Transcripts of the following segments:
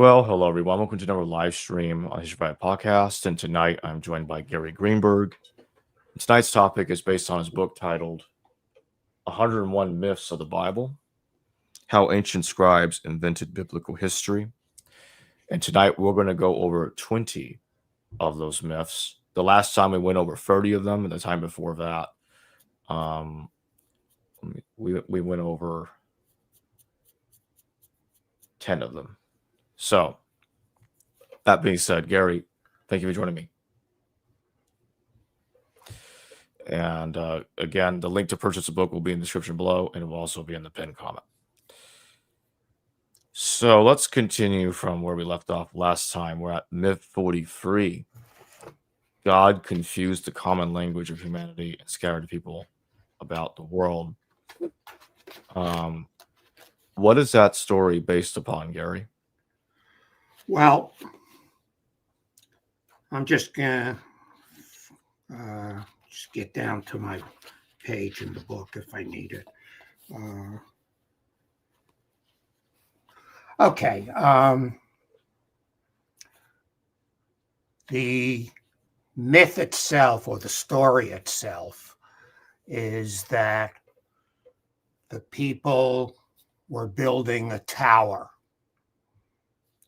Well, hello everyone. Welcome to another live stream on History by Podcast. And tonight I'm joined by Gary Greenberg. Tonight's topic is based on his book titled 101 Myths of the Bible: How Ancient Scribes Invented Biblical History. And tonight we're going to go over 20 of those myths. The last time we went over 30 of them, and the time before that, we went over 10 of them. So, that being said, Gary, thank you for joining me. And again, the link to purchase the book will be in the description below, and it will also be in the pinned comment. So let's continue from where we left off last time. We're at myth 43. God confused the common language of humanity and scattered people about the world. What is that story based upon, Gary? Well, I'm just going to just get down to my page in the book if I need it. Okay. The myth itself, or the story itself, is that the people were building a tower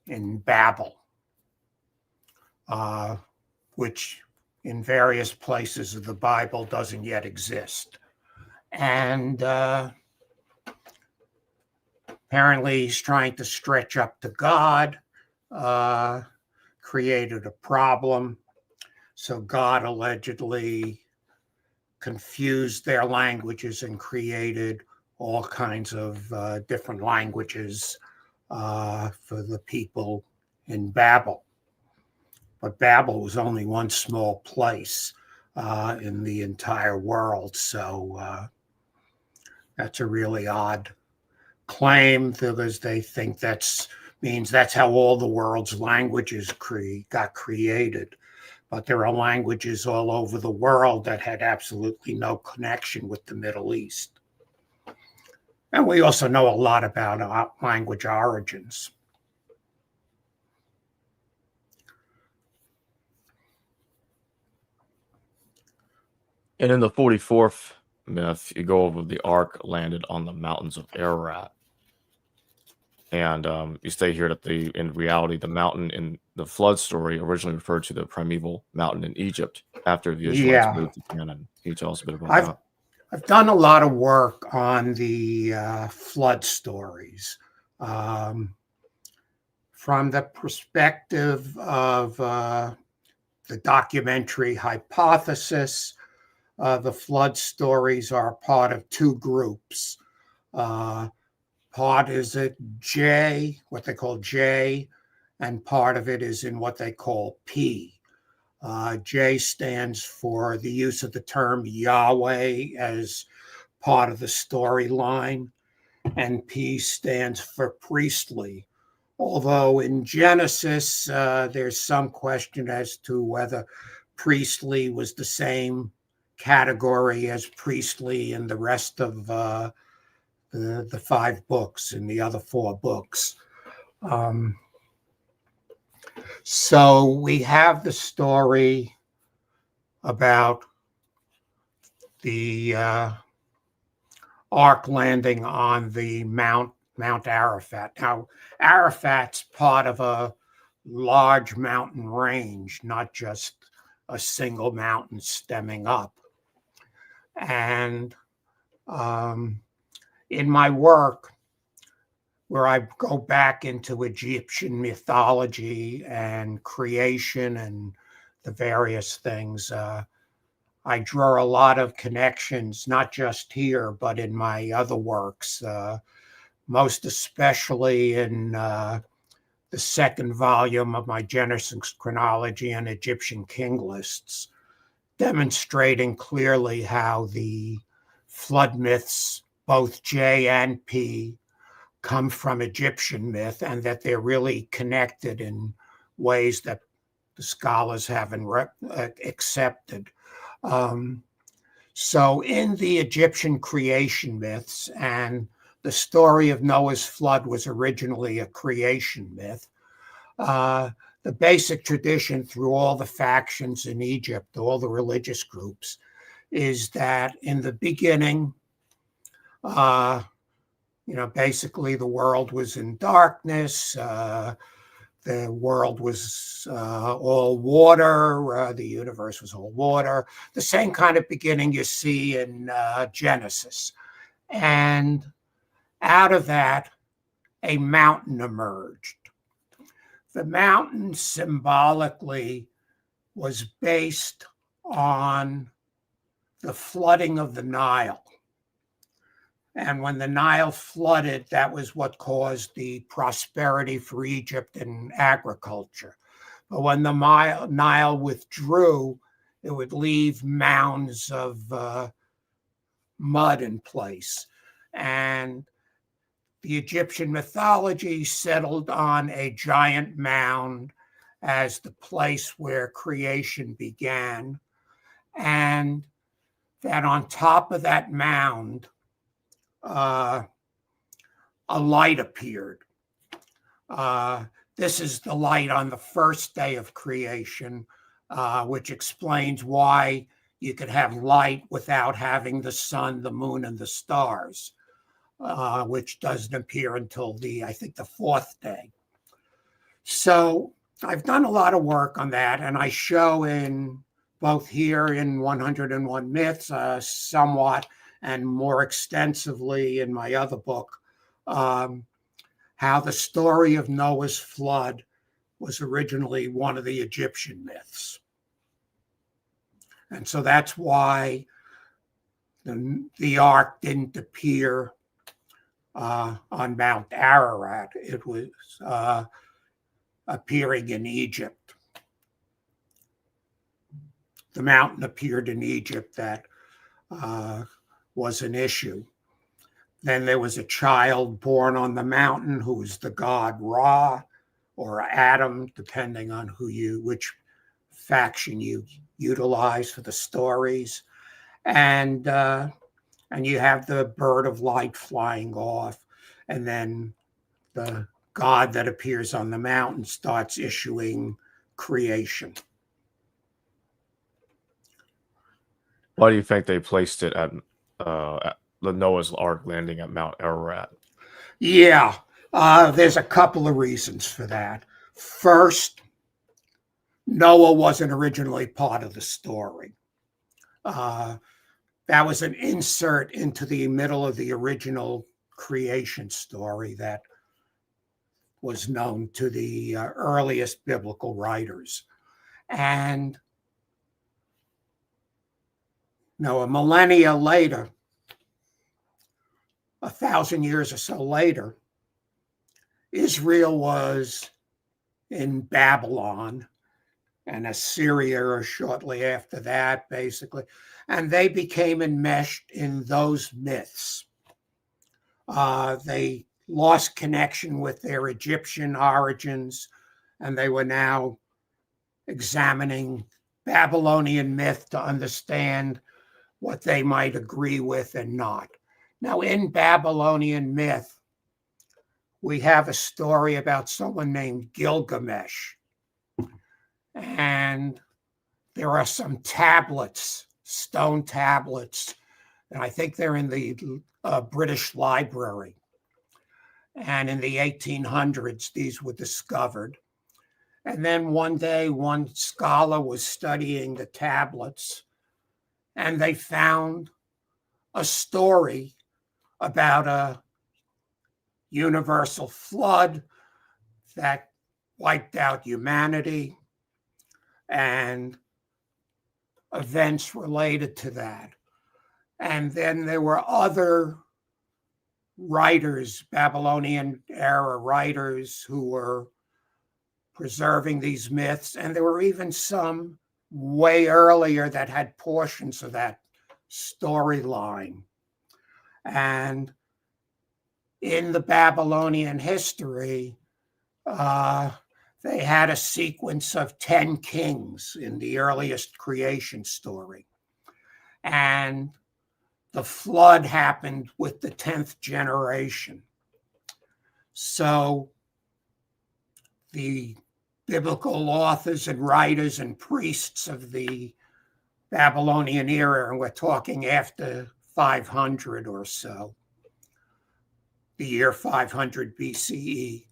in Babel, which in various places of the Bible doesn't yet exist. And apparently he's trying to stretch up to God, created a problem. So God allegedly confused their languages and created all kinds of different languages for the people in Babel. But Babel was only one small place in the entire world. So that's a really odd claim, because they think means that's how all the world's languages got created. But there are languages all over the world that had absolutely no connection with the Middle East. And we also know a lot about language origins. And in the 44th myth, you go over the ark landed on the mountains of Ararat. And you say here that in reality, the mountain in the flood story originally referred to the primeval mountain in Egypt after the Israelites moved to Canaan. Can you tell us a bit about that? I've done a lot of work on the flood stories. From the perspective of the documentary hypothesis, the flood stories are part of two groups. Part is at J, what they call J, and part of it is in what they call P. J stands for the use of the term Yahweh as part of the storyline, and P stands for priestly. Although in Genesis, there's some question as to whether priestly was the same category as priestly in the rest of the 5 books and the other 4 books. So we have the story about the ark landing on the Mount Arafat. Now, Arafat's part of a large mountain range, not just a single mountain stemming up. And in my work, where I go back into Egyptian mythology and creation and the various things, I draw a lot of connections, not just here, but in my other works, most especially in the 2nd volume of my Genesis chronology and Egyptian king lists, demonstrating clearly how the flood myths, both J and P, come from Egyptian myth, and that they're really connected in ways that the scholars haven't accepted. So in the Egyptian creation myths, and the story of Noah's flood was originally a creation myth, The basic tradition through all the factions in Egypt, all the religious groups, is that in the beginning, basically the world was in darkness. The world was all water. The universe was all water. The same kind of beginning you see in Genesis. And out of that, a mountain emerged. The mountain symbolically was based on the flooding of the Nile. And when the Nile flooded, that was what caused the prosperity for Egypt in agriculture. But when the Nile withdrew, it would leave mounds of mud in place. And the Egyptian mythology settled on a giant mound as the place where creation began. And that on top of that mound, a light appeared. This is the light on the first day of creation, which explains why you could have light without having the sun, the moon, and the stars, which doesn't appear until I think the fourth day. So I've done a lot of work on that, and I show in both here in 101 Myths, somewhat, and more extensively in my other book, how the story of Noah's flood was originally one of the Egyptian myths. And so that's why the ark didn't appear on Mount Ararat. It was appearing in Egypt. The mountain appeared in Egypt. That was an issue. Then there was a child born on the mountain who was the god Ra or Adam, depending on which faction you utilize for the stories. And you have the bird of light flying off, and then the god that appears on the mountain starts issuing creation. Why do you think they placed it at the Noah's Ark landing at Mount Ararat? Yeah, there's a couple of reasons for that. First, Noah wasn't originally part of the story. That was an insert into the middle of the original creation story that was known to the earliest biblical writers. And a millennia later, 1,000 years or so later, Israel was in Babylon, and Assyria shortly after that, basically. And they became enmeshed in those myths. They lost connection with their Egyptian origins, and they were now examining Babylonian myth to understand what they might agree with and not. Now, in Babylonian myth, we have a story about someone named Gilgamesh. And there are some tablets, stone tablets, and I think they're in the British Library. And in the 1800s, these were discovered. And then one day, one scholar was studying the tablets, and they found a story about a universal flood that wiped out humanity and events related to that. And then there were other writers, Babylonian era writers, who were preserving these myths. And there were even some way earlier that had portions of that storyline. And in the Babylonian history, they had a sequence of 10 kings in the earliest creation story. And the flood happened with the 10th generation. So the biblical authors and writers and priests of the Babylonian era, and we're talking after 500 or so, the year 500 BCE,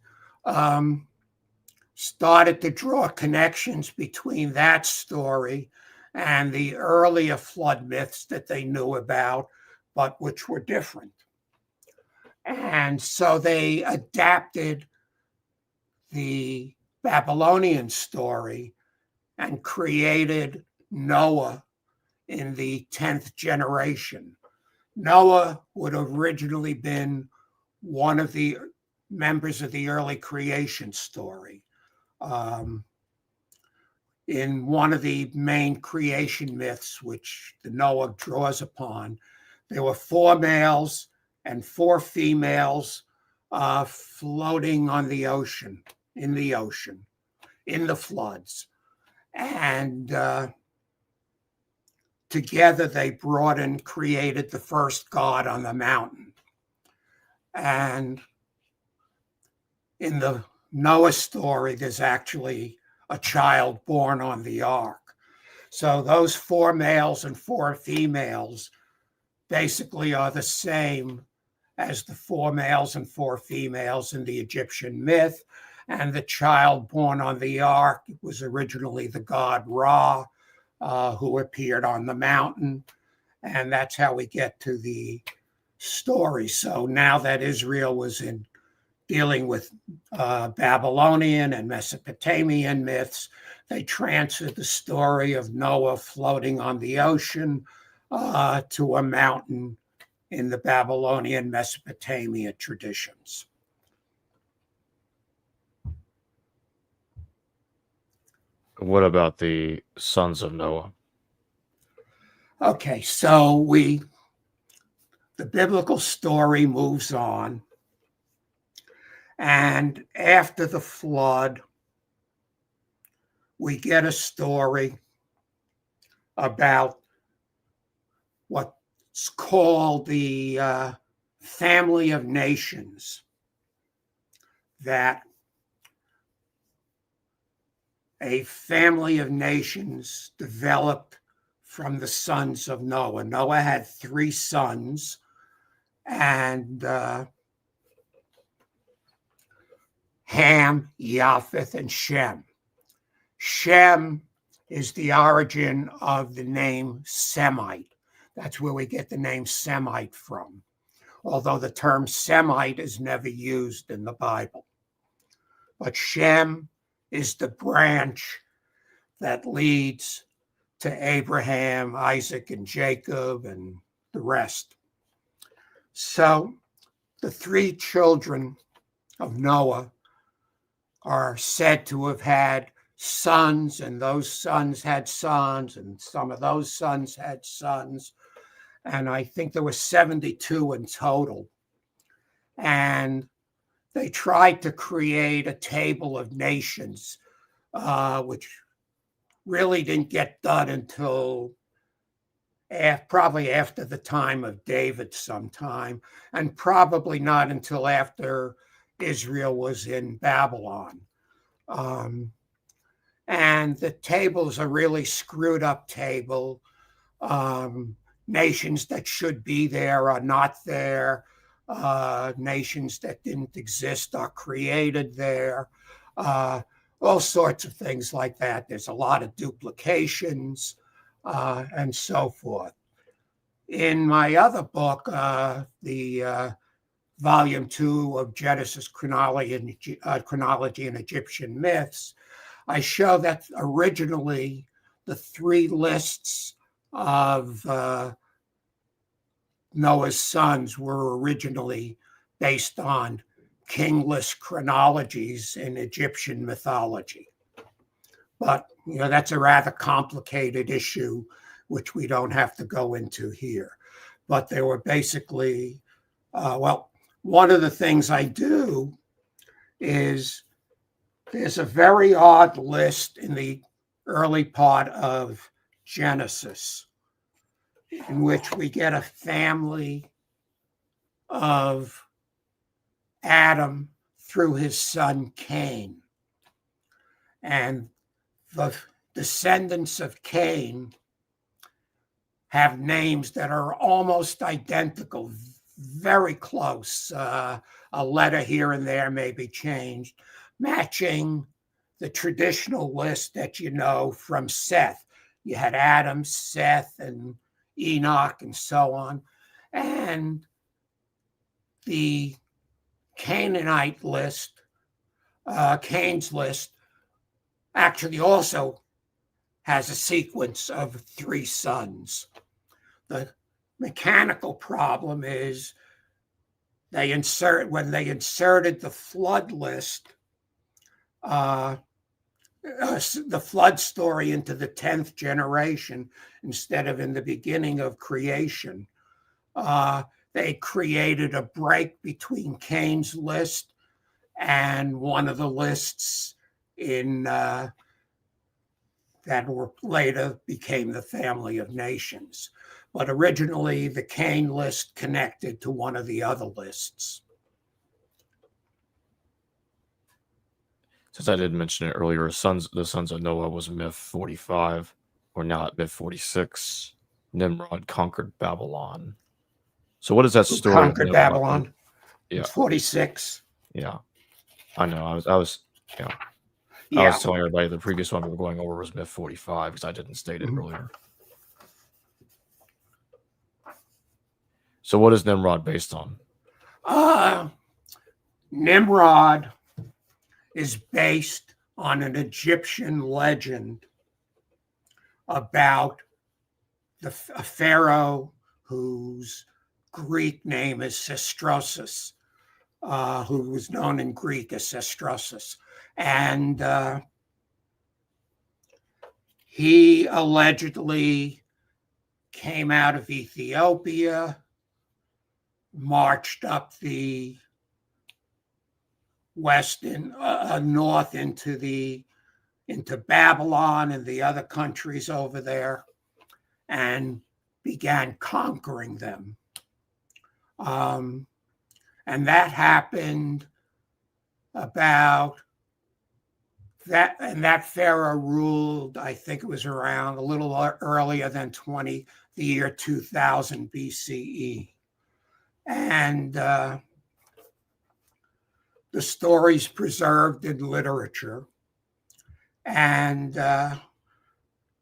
started to draw connections between that story and the earlier flood myths that they knew about, but which were different. And so they adapted the Babylonian story and created Noah in the 10th generation. Noah would have originally been one of the members of the early creation story. In one of the main creation myths, which the Noah draws upon, there were 4 males and 4 females floating on the ocean, in the floods. And together they brought and created the first god on the mountain. And in the Noah story, there's actually a child born on the ark. So those 4 males and 4 females basically are the same as the 4 males and 4 females in the Egyptian myth. And the child born on the ark was originally the god Ra, who appeared on the mountain. And that's how we get to the story. So now that Israel was dealing with Babylonian and Mesopotamian myths, they transferred the story of Noah floating on the ocean to a mountain in the Babylonian Mesopotamia traditions. What about the sons of Noah? Okay, so the biblical story moves on. And after the flood, we get a story about what's called the family of nations, that a family of nations developed from the sons of Noah. Noah had 3 sons, and Ham, Japheth, and Shem. Shem is the origin of the name Semite. That's where we get the name Semite from, although the term Semite is never used in the Bible. But Shem is the branch that leads to Abraham, Isaac, and Jacob, and the rest. So the 3 children of Noah are said to have had sons, and those sons had sons, and some of those sons had sons. And I think there were 72 in total. And they tried to create a table of nations, which really didn't get done until probably after the time of David sometime, and probably not until after Israel was in Babylon. And the table's a really screwed up table. Nations that should be there are not there. Nations that didn't exist are created there. All sorts of things like that. There's a lot of duplications and so forth. In my other book, the Volume 2 of Genesis, Chronology and Egyptian Myths, I show that originally the 3 lists of Noah's sons were originally based on kingless chronologies in Egyptian mythology. But, that's a rather complicated issue, which we don't have to go into here. But they were basically, one of the things I do is there's a very odd list in the early part of Genesis in which we get a family of Adam through his son Cain. And the descendants of Cain have names that are almost identical, very close. A letter here and there may be changed, matching the traditional list that you know from Seth. You had Adam, Seth, and Enoch, and so on. And the Canaanite list, Cain's list, actually also has a sequence of 3 sons. The mechanical problem is when they inserted the flood list, the flood story into the 10th generation instead of in the beginning of creation, they created a break between Cain's list and one of the lists in that were later became the family of nations. But originally, the Cain list connected to one of the other lists. Since I did mention it earlier, the sons of Noah was myth 45. We're now at myth 46. Nimrod conquered Babylon. So what is that story? Conquered Babylon. Yeah. It's 46. Yeah. I know. I was telling everybody the previous one we were going over was myth 45 because I didn't state it earlier. So what is Nimrod based on? Nimrod is based on an Egyptian legend about a pharaoh whose Greek name is Sestrosus, who was known in Greek as Sestrosus. And he allegedly came out of Ethiopia, marched up the north into Babylon and the other countries over there, and began conquering them. And that happened about that, and that pharaoh ruled, I think it was around a little earlier than the year 2000 BCE. And the story's preserved in literature. And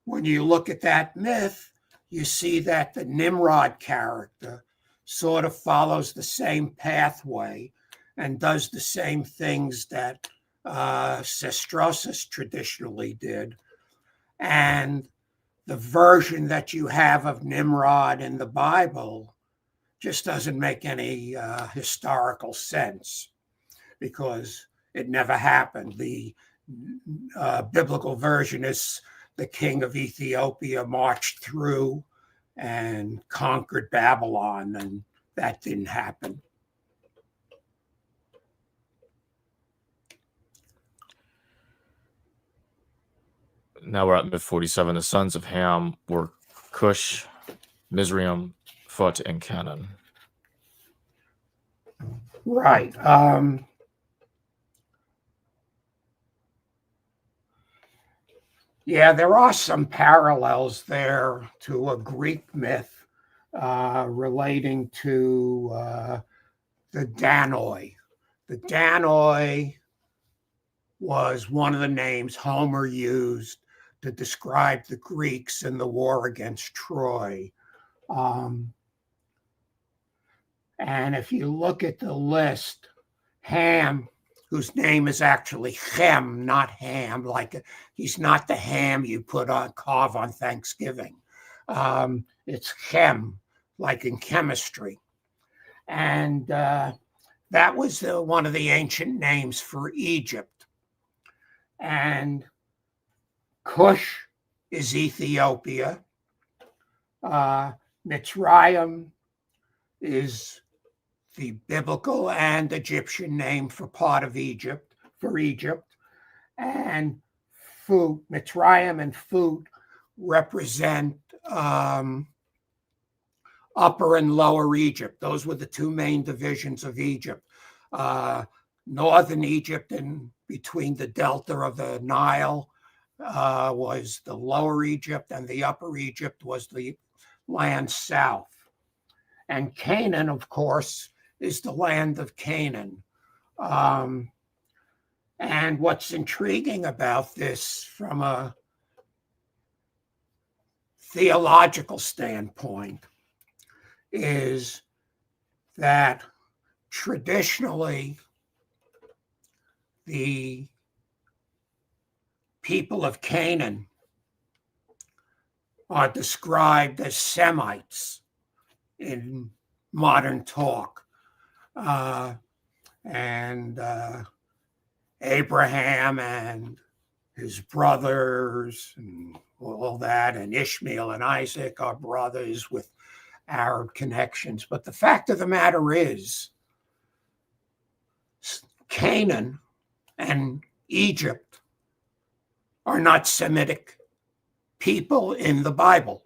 when you look at that myth, you see that the Nimrod character sort of follows the same pathway and does the same things that Sestrosus traditionally did. And the version that you have of Nimrod in the Bible just doesn't make any historical sense because it never happened. The biblical version is the king of Ethiopia marched through and conquered Babylon, and that didn't happen. Now we're at myth 47. The sons of Ham were Cush, Mizraim, Phut, and Canaan. Right. Yeah, there are some parallels there to a Greek myth relating to the Danoi. The Danoi was one of the names Homer used to describe the Greeks in the war against Troy. And if you look at the list, Ham, whose name is actually Chem, not Ham, like he's not the ham you carve on Thanksgiving. It's Chem, like in chemistry. And that was one of the ancient names for Egypt. And Cush is Ethiopia. Mitzrayim is the biblical and Egyptian name for part of Egypt, and Phut, Mitzrayim and Phut represent Upper and Lower Egypt. Those were the two main divisions of Egypt. Northern Egypt and between the delta of the Nile was the Lower Egypt, and the Upper Egypt was the land south. And Canaan, of course, is the land of Canaan. And what's intriguing about this from a theological standpoint is that traditionally the people of Canaan are described as Semites in modern talk. And Abraham and his brothers and all that, and Ishmael and Isaac are brothers with Arab connections. But the fact of the matter is, Canaan and Egypt are not Semitic people in the Bible.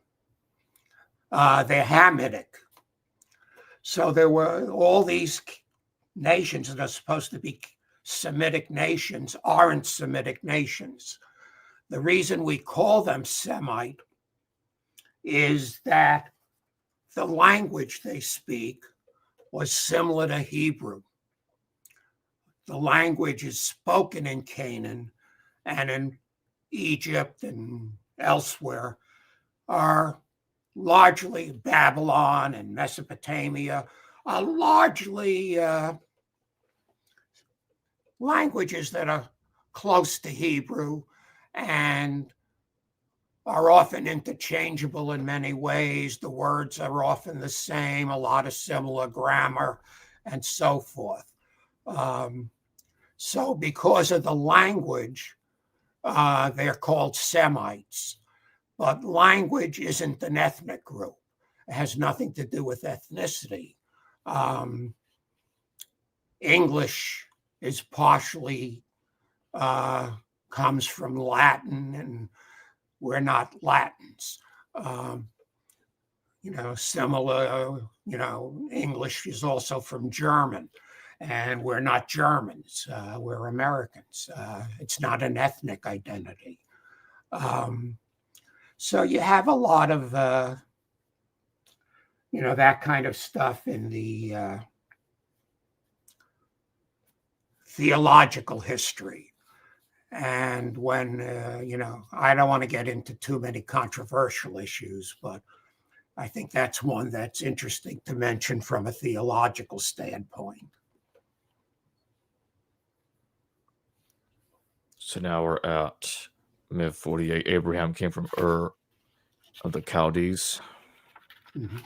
They're Hamitic. So there were all these nations that are supposed to be Semitic nations aren't Semitic nations. The reason we call them Semite is that the language they speak was similar to Hebrew. The language is spoken in Canaan and in Egypt and elsewhere are largely Babylon and Mesopotamia, are largely languages that are close to Hebrew and are often interchangeable in many ways. The words are often the same, a lot of similar grammar, and so forth. So because of the language, they're called Semites. But language isn't an ethnic group. It has nothing to do with ethnicity. English is partially comes from Latin, and we're not Latins. Similar, English is also from German, and we're not Germans. We're Americans. It's not an ethnic identity. So you have a lot of, that kind of stuff in the theological history. And when, I don't want to get into too many controversial issues, but I think that's one that's interesting to mention from a theological standpoint. So now we're at mid 48. Abraham came from Ur of the Chaldees. Mm-hmm.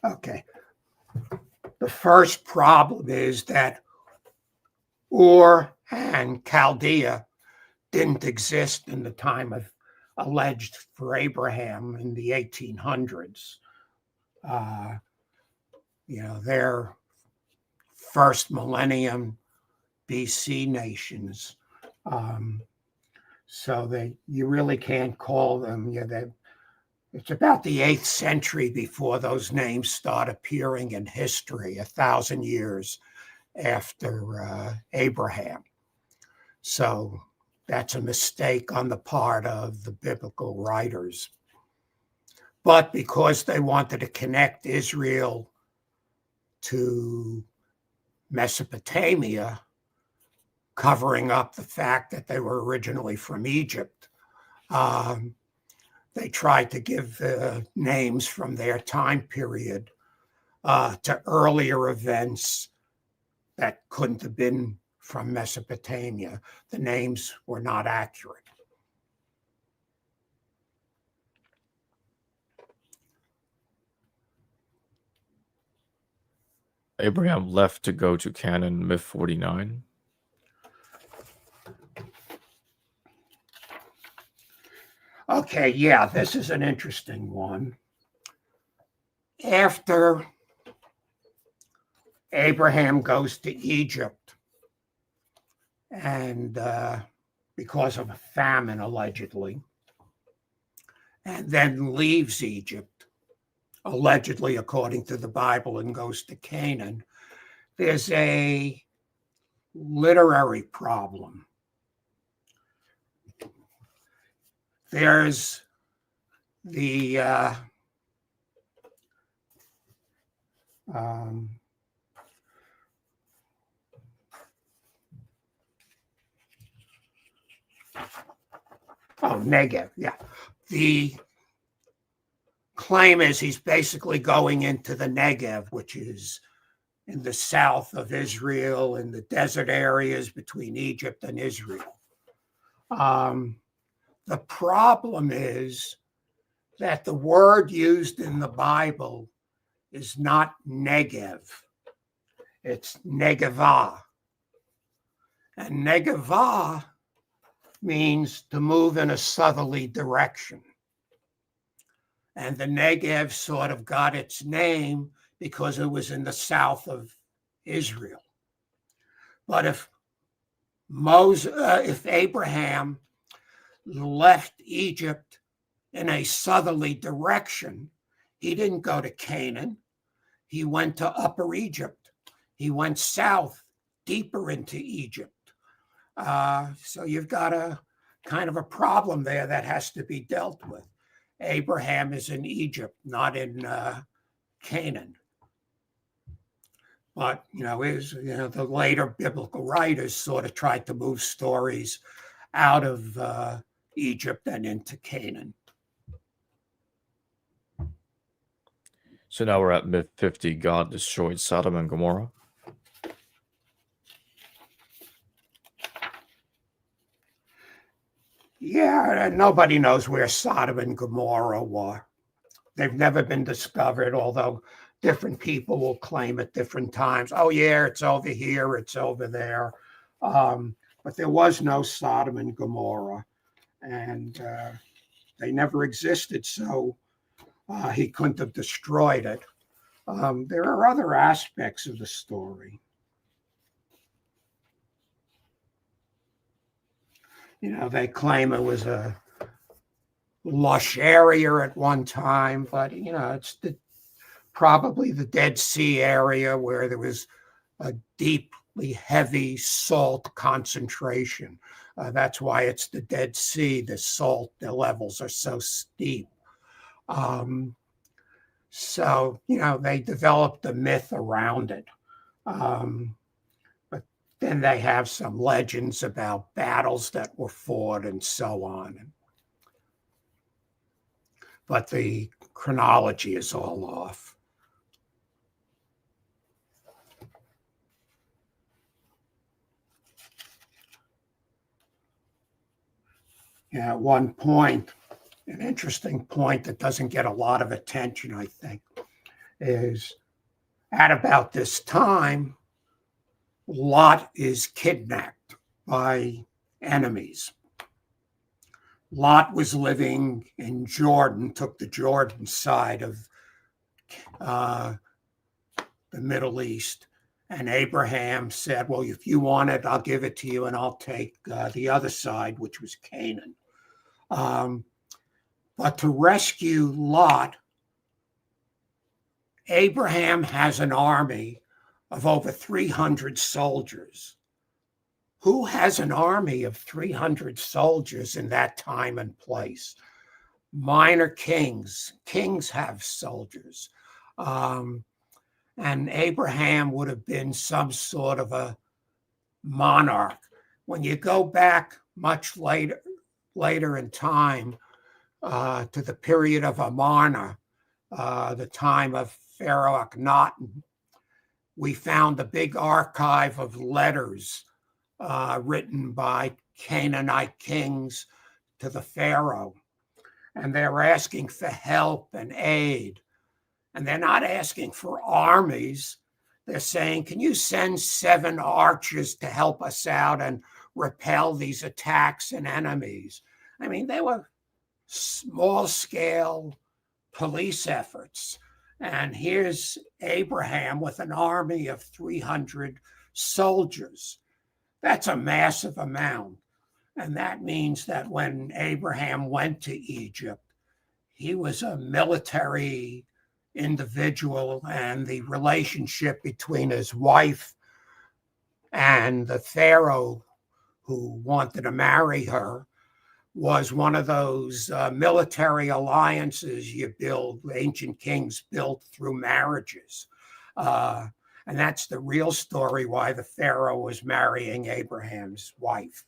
Okay. The first problem is that Ur and Chaldea didn't exist in the time of alleged for Abraham in the 1800s. They're first millennium BC nations. So you really can't call them, it's about the 8th century before those names start appearing in history, 1,000 years after Abraham. So that's a mistake on the part of the biblical writers. But because they wanted to connect Israel to Mesopotamia, covering up the fact that they were originally from Egypt, they tried to give names from their time period to earlier events that couldn't have been from Mesopotamia. The names were not accurate. Abraham left to go to Canaan mid 49. Okay, yeah, this is an interesting one. After Abraham goes to Egypt and because of a famine, allegedly, and then leaves Egypt, allegedly according to the Bible, and goes to Canaan. There's a literary problem. There's the Negev, yeah. The claim is he's basically going into the Negev, which is in the south of Israel, in the desert areas between Egypt and Israel. The problem is that the word used in the Bible is not Negev, it's Negevah. And Negevah means to move in a southerly direction. And the Negev sort of got its name because it was in the south of Israel. But if Abraham left Egypt in a southerly direction, he didn't go to Canaan. He went to Upper Egypt. He went south, deeper into Egypt. So you've got a kind of a problem there that has to be dealt with. Abraham is in Egypt, not in Canaan. But, the later biblical writers sort of tried to move stories out of Egypt and into Canaan. So now we're at myth 50. God destroyed Sodom and Gomorrah. Yeah, nobody knows where Sodom and Gomorrah were. They've never been discovered, although different people will claim at different times, oh yeah, it's over here, it's over there. But there was no Sodom and Gomorrah, and they never existed, so he couldn't have destroyed it. There are other aspects of the story. They claim it was a lush area at one time, but, it's probably the Dead Sea area where there was a deeply heavy salt concentration. That's why it's the Dead Sea. The levels are so steep. So, they developed a myth around it. But then they have some legends about battles that were fought and so on. But the chronology is all off. At one point, an interesting point that doesn't get a lot of attention, I think, is at about this time, Lot is kidnapped by enemies. Lot was living in Jordan, took the Jordan side of the Middle East. And Abraham said, well, if you want it, I'll give it to you, and I'll take the other side, which was Canaan. But to rescue Lot, Abraham has an army of over 300 soldiers. Who has an army of 300 soldiers in that time and place? Minor kings. Kings have soldiers. And Abraham would have been some sort of a monarch. When you go back much later in time to the period of Amarna, the time of Pharaoh Akhenaten, we found a big archive of letters written by Canaanite kings to the Pharaoh. And they're asking for help and aid. And they're not asking for armies. They're saying, can you send 7 archers to help us out and repel these attacks and enemies? I mean, they were small-scale police efforts. And here's Abraham with an army of 300 soldiers. That's a massive amount. And that means that when Abraham went to Egypt, he was a military individual, and the relationship between his wife and the Pharaoh who wanted to marry her was one of those military alliances you build, ancient kings built through marriages. And that's the real story why the Pharaoh was marrying Abraham's wife.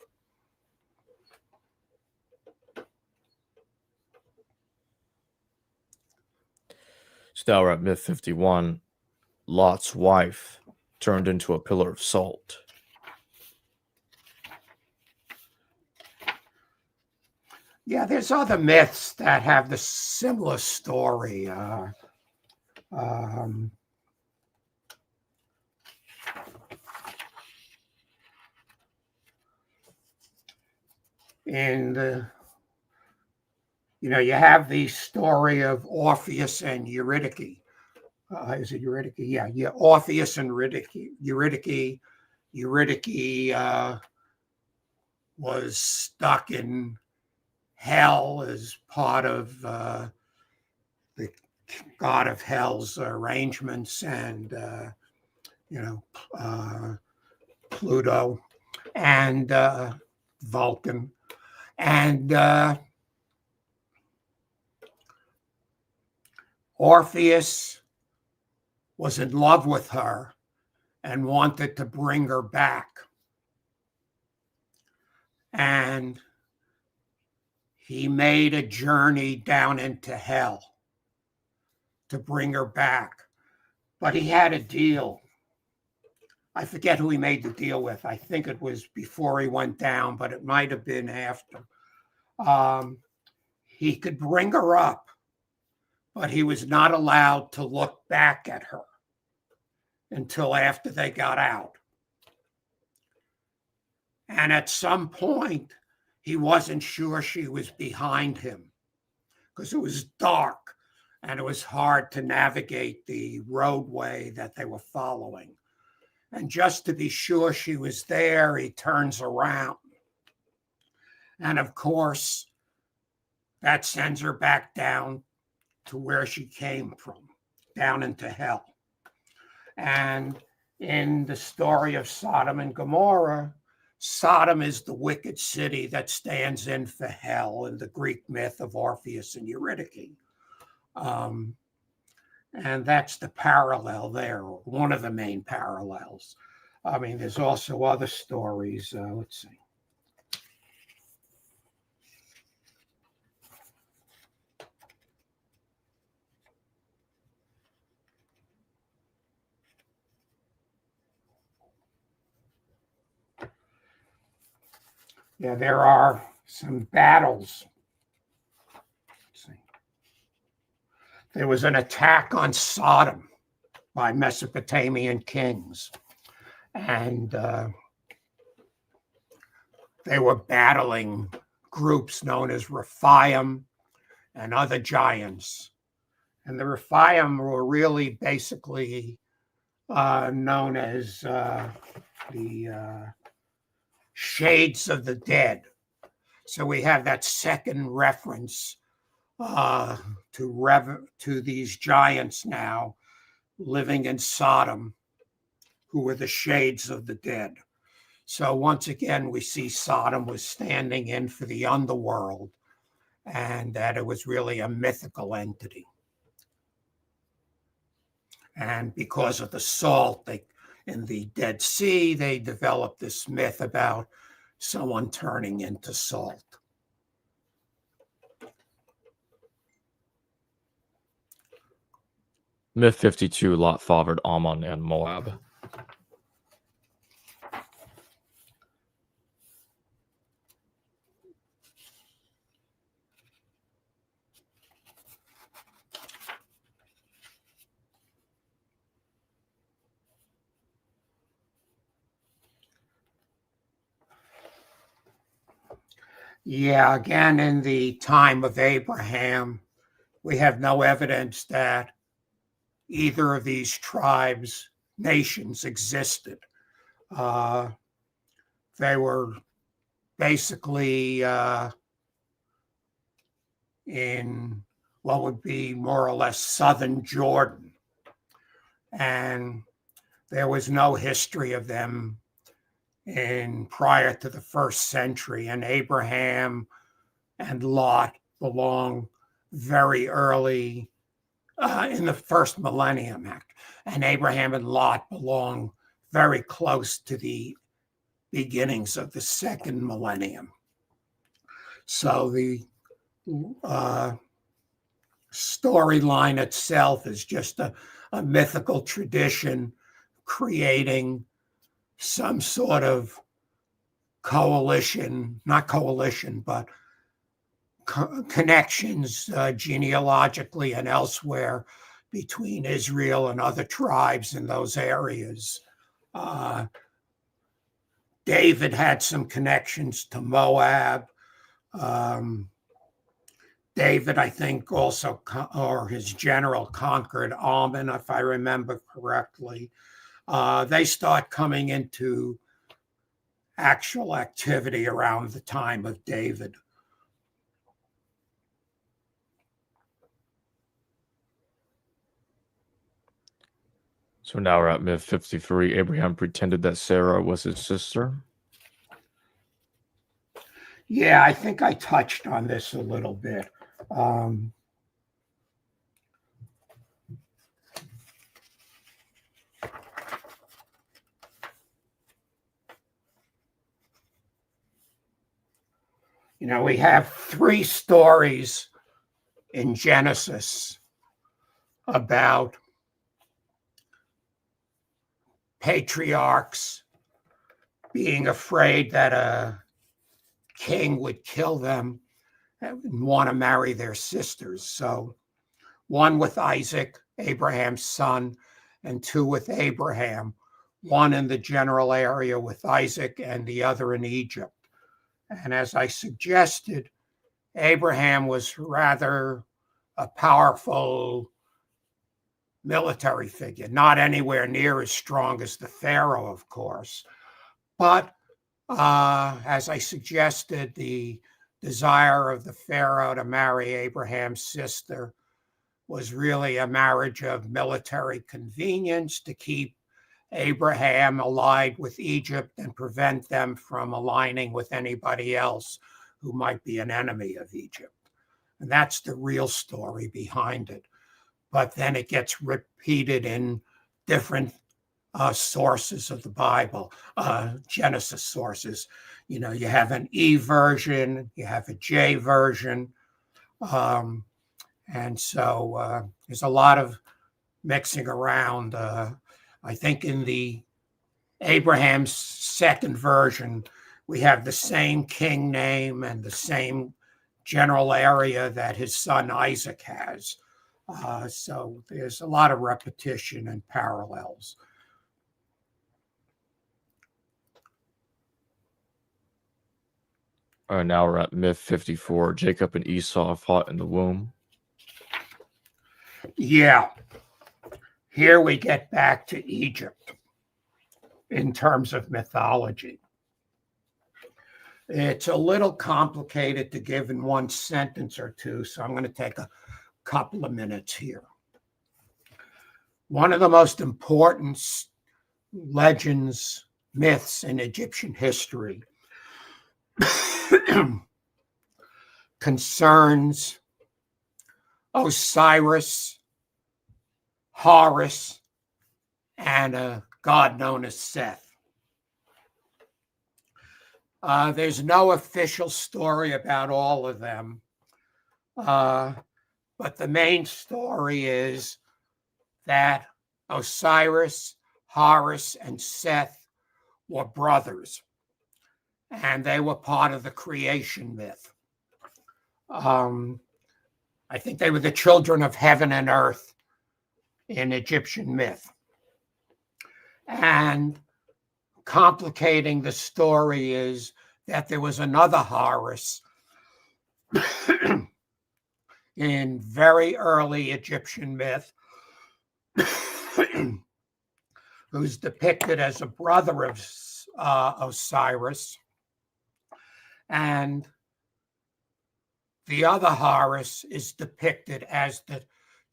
So now we're at myth 51. Lot's wife turned into a pillar of salt. Yeah, there's other myths that have the similar story. And you have the story of Orpheus and Eurydice. Is it Eurydice? Yeah, Orpheus and Eurydice. Eurydice was stuck in hell as part of the god of hell's arrangements, and Pluto and Vulcan, and Orpheus was in love with her and wanted to bring her back. And he made a journey down into hell to bring her back. But he had a deal. I forget who he made the deal with. I think it was before he went down, but it might have been after. He could bring her up, but he was not allowed to look back at her until after they got out. And at some point, he wasn't sure she was behind him because it was dark and it was hard to navigate the roadway that they were following. And just to be sure she was there, he turns around. And of course, that sends her back down to where she came from, down into hell. And in the story of Sodom and Gomorrah, Sodom is the wicked city that stands in for hell in the Greek myth of Orpheus and Eurydice. And that's the parallel there, one of the main parallels. I mean, there's also other stories. Let's see. Yeah, there are some battles. Let's see. There was an attack on Sodom by Mesopotamian kings, and they were battling groups known as Rephaim and other giants. And the Rephaim were really basically known as the shades of the dead. So we have that second reference to these giants now living in Sodom, who were the shades of the dead. So once again, we see Sodom was standing in for the underworld, and that it was really a mythical entity. And because of the salt in the Dead Sea, they developed this myth about someone turning into salt. Myth 52. Lot fathered Ammon and Moab. Yeah, again, in the time of Abraham, we have no evidence that either of these tribes, nations existed. They were basically in what would be more or less southern Jordan. And there was no history of them prior to the 1st century. And Abraham and Lot belong very early in the 1st millennium. And Abraham and Lot belong very close to the beginnings of the 2nd millennium. So the storyline itself is just a mythical tradition creating some sort of coalition, not coalition, but connections genealogically and elsewhere between Israel and other tribes in those areas. David had some connections to Moab. David, I think, also, or his general, conquered Ehrman, if I remember correctly. They start coming into actual activity around the time of David. So now we're at myth 53. Abraham pretended that Sarah was his sister. Yeah, I think I touched on this a little bit. We have 3 stories in Genesis about patriarchs being afraid that a king would kill them and want to marry their sisters. So 1 with Isaac, Abraham's son, and 2 with Abraham, 1 in the general area with Isaac and the other in Egypt. And as I suggested, Abraham was rather a powerful military figure, not anywhere near as strong as the Pharaoh, of course. But as I suggested, the desire of the Pharaoh to marry Abraham's sister was really a marriage of military convenience to keep Abraham allied with Egypt and prevent them from aligning with anybody else who might be an enemy of Egypt. And that's the real story behind it. But then it gets repeated in different sources of the Bible, Genesis sources. You have an E version, you have a J version. And so there's a lot of mixing around. I think in the Abraham's 2nd version, we have the same king name and the same general area that his son Isaac has. So there's a lot of repetition and parallels. Now we're at myth 54. Jacob and Esau fought in the womb. Yeah. Here we get back to Egypt in terms of mythology. It's a little complicated to give in 1 sentence or 2, so I'm going to take a couple of minutes here. One of the most important legends, myths in Egyptian history concerns Osiris, Horus, and a god known as Seth. There's no official story about all of them, but the main story is that Osiris, Horus, and Seth were brothers, and they were part of the creation myth. I think they were the children of heaven and earth in Egyptian myth. And complicating the story is that there was another Horus in very early Egyptian myth who's depicted as a brother of Osiris. And the other Horus is depicted as the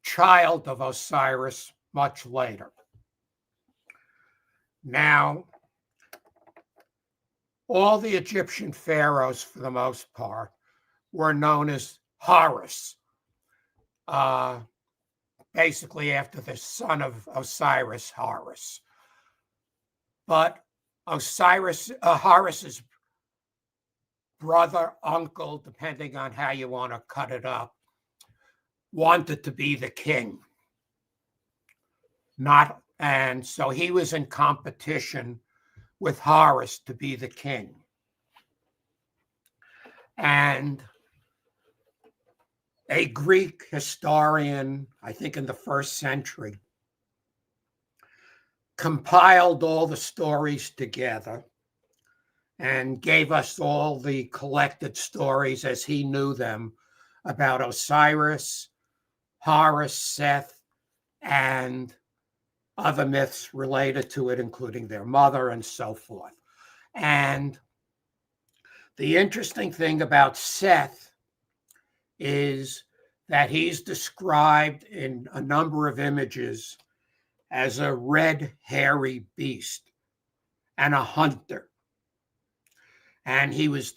child of Osiris much later. Now, all the Egyptian pharaohs, for the most part, were known as Horus, basically after the son of Osiris, Horus. But Horus's brother, uncle, depending on how you want to cut it up, wanted to be the king. And so he was in competition with Horus to be the king. And a Greek historian, I think in the 1st century, compiled all the stories together and gave us all the collected stories as he knew them about Osiris, Horus, Seth, and other myths related to it, including their mother and so forth. And the interesting thing about Seth is that he's described in a number of images as a red, hairy beast and a hunter. And he was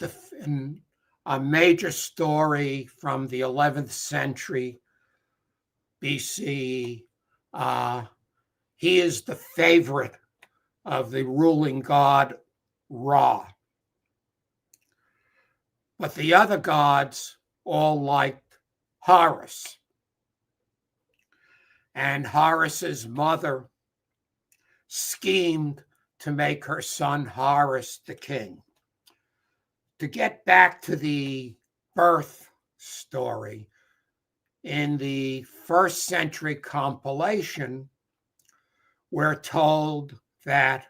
a major story from the 11th century BC. He is the favorite of the ruling god Ra. But the other gods all liked Horus. And Horus's mother schemed to make her son Horus the king. To get back to the birth story, in the 1st century compilation, we're told that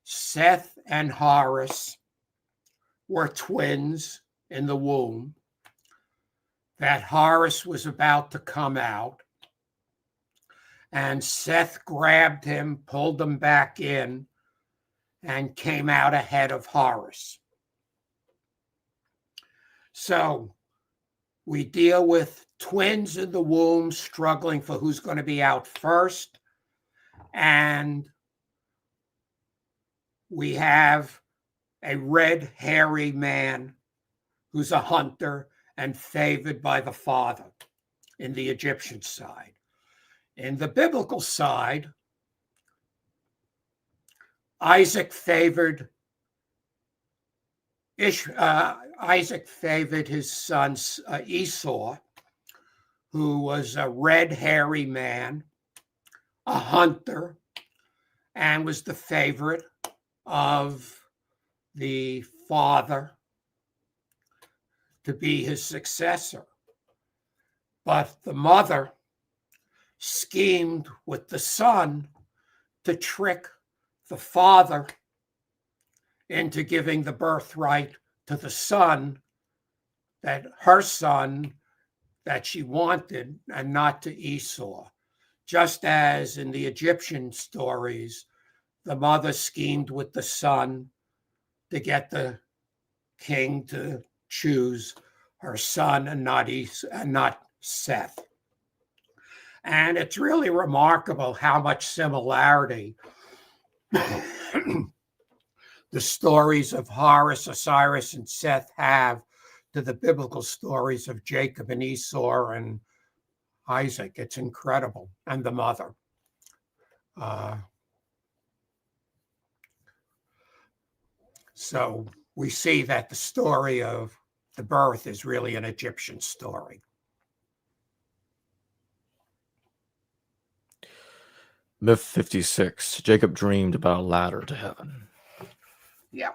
Seth and Horus were twins in the womb, that Horus was about to come out, and Seth grabbed him, pulled him back in, and came out ahead of Horus. So we deal with twins in the womb struggling for who's going to be out first. And we have a red, hairy man who's a hunter and favored by the father in the Egyptian side. In the biblical side, Isaac favored his son Esau, who was a red, hairy man, a hunter, and was the favorite of the father to be his successor. But the mother schemed with the son to trick the father into giving the birthright to the son, that her son that she wanted, and not to Esau. Just as in the Egyptian stories, the mother schemed with the son to get the king to choose her son and not Seth. And it's really remarkable how much similarity the stories of Horus, Osiris, and Seth have to the biblical stories of Jacob and Esau and Isaac. It's incredible. And the mother. So we see that the story of the birth is really an Egyptian story. Myth 56. Jacob dreamed about a ladder to heaven. Yeah.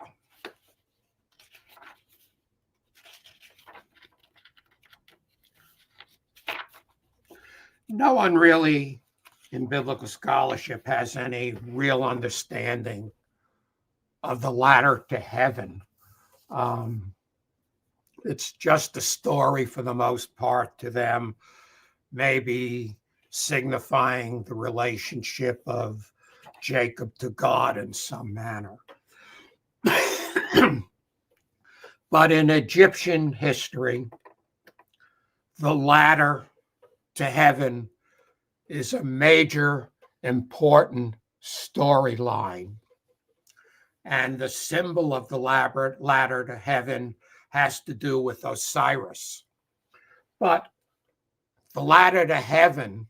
No one really in biblical scholarship has any real understanding of the ladder to heaven. It's just a story for the most part to them, maybe signifying the relationship of Jacob to God in some manner. But in Egyptian history, the ladder to heaven is a major, important storyline. And the symbol of the ladder to heaven has to do with Osiris. But the ladder to heaven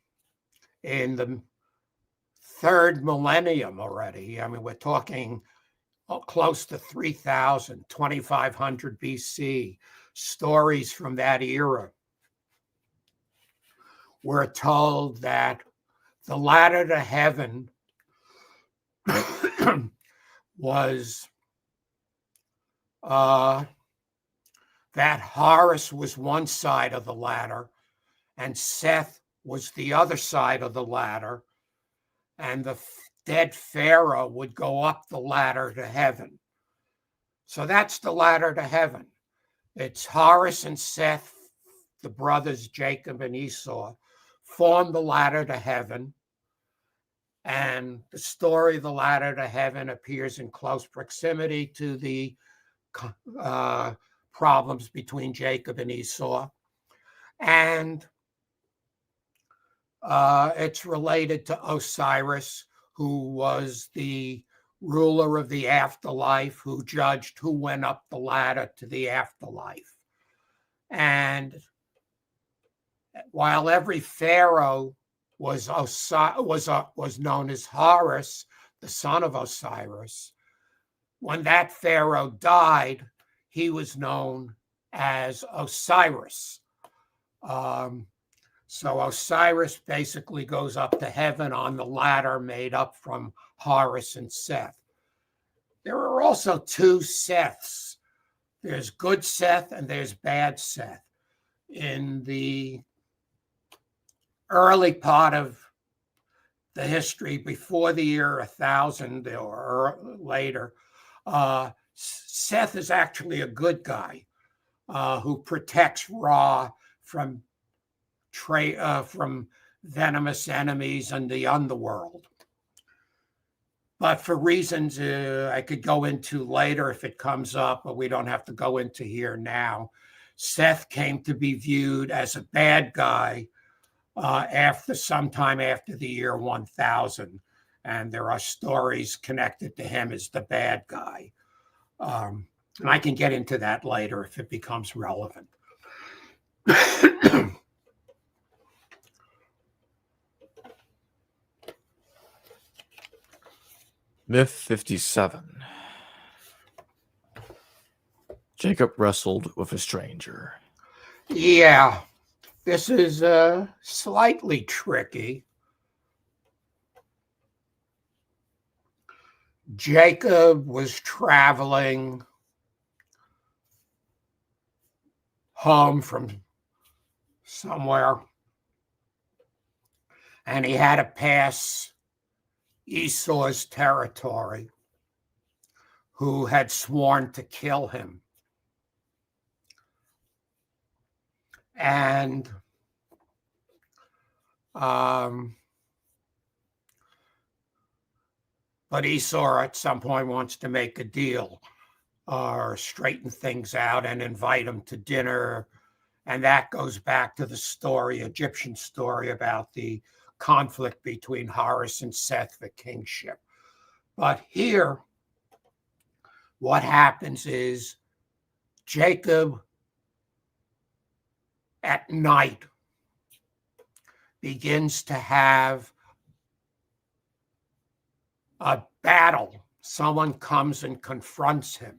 in the third millennium already, I mean, we're talking close to 3000, 2500 BC, stories from that era. We're told that the ladder to heaven was that Horus was one side of the ladder and Seth was the other side of the ladder, and the dead pharaoh would go up the ladder to heaven. So that's the ladder to heaven. It's Horus and Seth, the brothers Jacob and Esau, form the ladder to heaven. And the story of the ladder to heaven appears in close proximity to the problems between Jacob and Esau. And it's related to Osiris, who was the ruler of the afterlife, who judged who went up the ladder to the afterlife. And while every pharaoh was known as Horus, the son of Osiris, when that pharaoh died, he was known as Osiris. So Osiris basically goes up to heaven on the ladder made up from Horus and Seth. There are also two Seths. There's good Seth and there's bad Seth. In the early part of the history, before the year 1000 or later, Seth is actually a good guy who protects Ra from venomous enemies in the underworld. But for reasons I could go into later if it comes up, but we don't have to go into here now, Seth came to be viewed as a bad guy sometime after the year 1000. And there are stories connected to him as the bad guy. And I can get into that later if it becomes relevant. Myth 57. Jacob wrestled with a stranger. Yeah, this is slightly tricky. Jacob was traveling home from somewhere, and he had to pass Esau's territory, who had sworn to kill him. And but Esau at some point wants to make a deal or straighten things out and invite him to dinner. And that goes back to the story, Egyptian story about the conflict between Horus and Seth for kingship. But here, what happens is Jacob at night begins to have a battle. Someone comes and confronts him,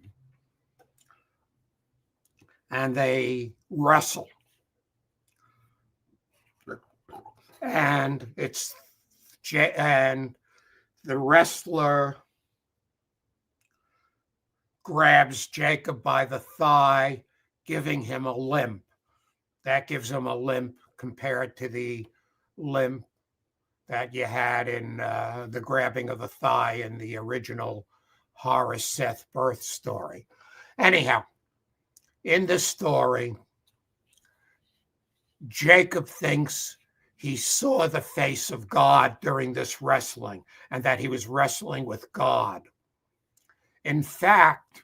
and they wrestle. And the wrestler grabs Jacob by the thigh, giving him a limp. That gives him a limp compared to the limp that you had in the grabbing of the thigh in the original Horus Seth birth story. Anyhow, in this story, Jacob thinks he saw the face of God during this wrestling and that he was wrestling with God. In fact,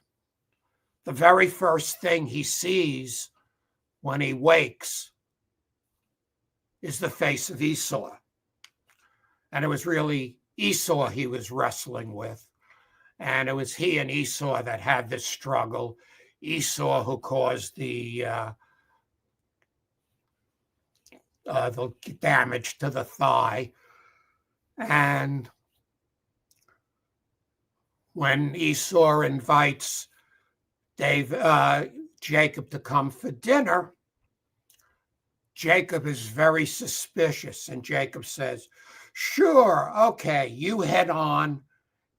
the very first thing he sees when he wakes is the face of Esau. And it was really Esau he was wrestling with. And it was he and Esau that had this struggle. Esau who caused the damage to the thigh. And when Esau invites Jacob to come for dinner, Jacob is very suspicious. And Jacob says, sure, okay, you head on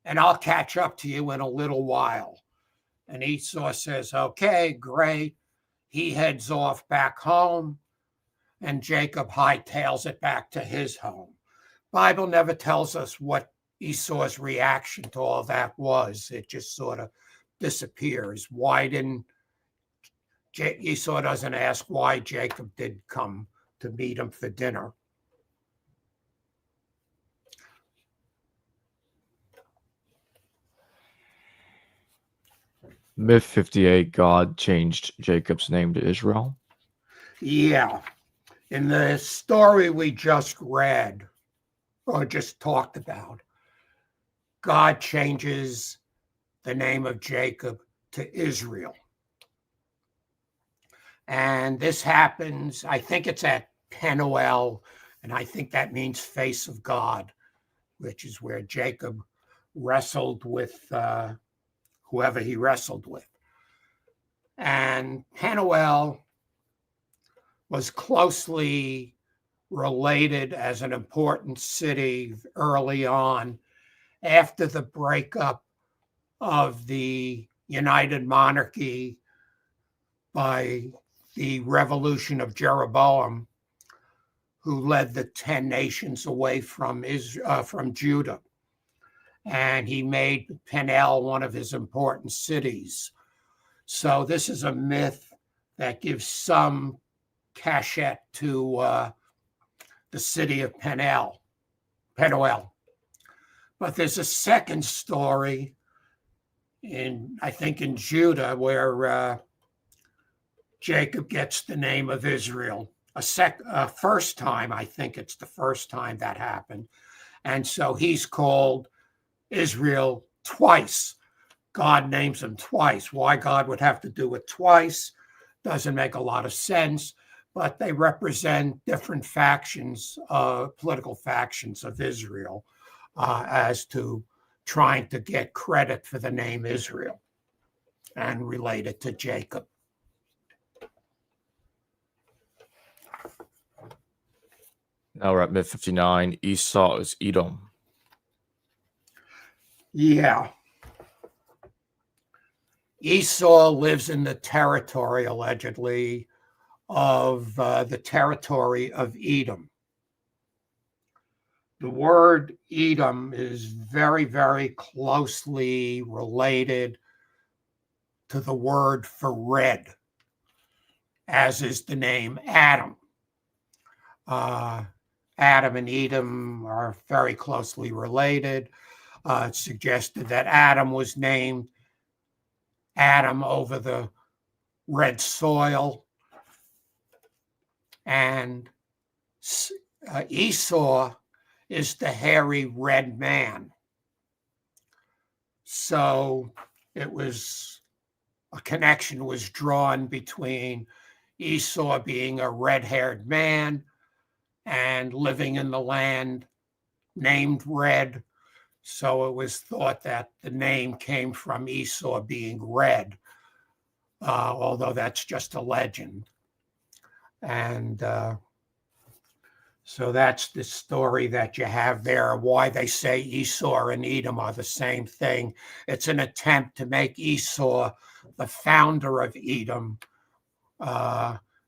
and I'll catch up to you in a little while. And Esau says, okay, great. He heads off back home, and Jacob hightails it back to his home. Bible never tells us what Esau's reaction to all that was. It just sort of disappears. Esau doesn't ask why Jacob did come to meet him for dinner. Myth 58, God changed Jacob's name to Israel. Yeah. In the story we just read, or just talked about, God changes the name of Jacob to Israel. And this happens, I think it's at Penuel, and I think that means face of God, which is where Jacob wrestled with whoever he wrestled with. And Penuel was closely related as an important city early on after the breakup of the United Monarchy by the revolution of Jeroboam, who led the 10 nations away from Judah. And he made Penuel one of his important cities. So this is a myth that gives some cachet to the city of Penuel. But there's a second story I think in Judah, where Jacob gets the name of Israel. First time, I think it's the first time that happened. And so he's called Israel twice. God names him twice. Why God would have to do it twice doesn't make a lot of sense, but they represent different factions, political factions of Israel, as to trying to get credit for the name Israel and relate it to Jacob. Now we're at myth 59. Esau is Edom. Yeah. Esau lives in the territory, allegedly, of the territory of Edom. The word Edom is very, very closely related to the word for red, as is the name Adam. Adam and Edom are very closely related. It's suggested that Adam was named Adam over the red soil. And Esau is the hairy red man. So a connection was drawn between Esau being a red-haired man and living in the land named Red. So it was thought that the name came from Esau being red, although that's just a legend. And so that's the story that you have there, why they say Esau and Edom are the same thing. It's an attempt to make Esau the founder of Edom,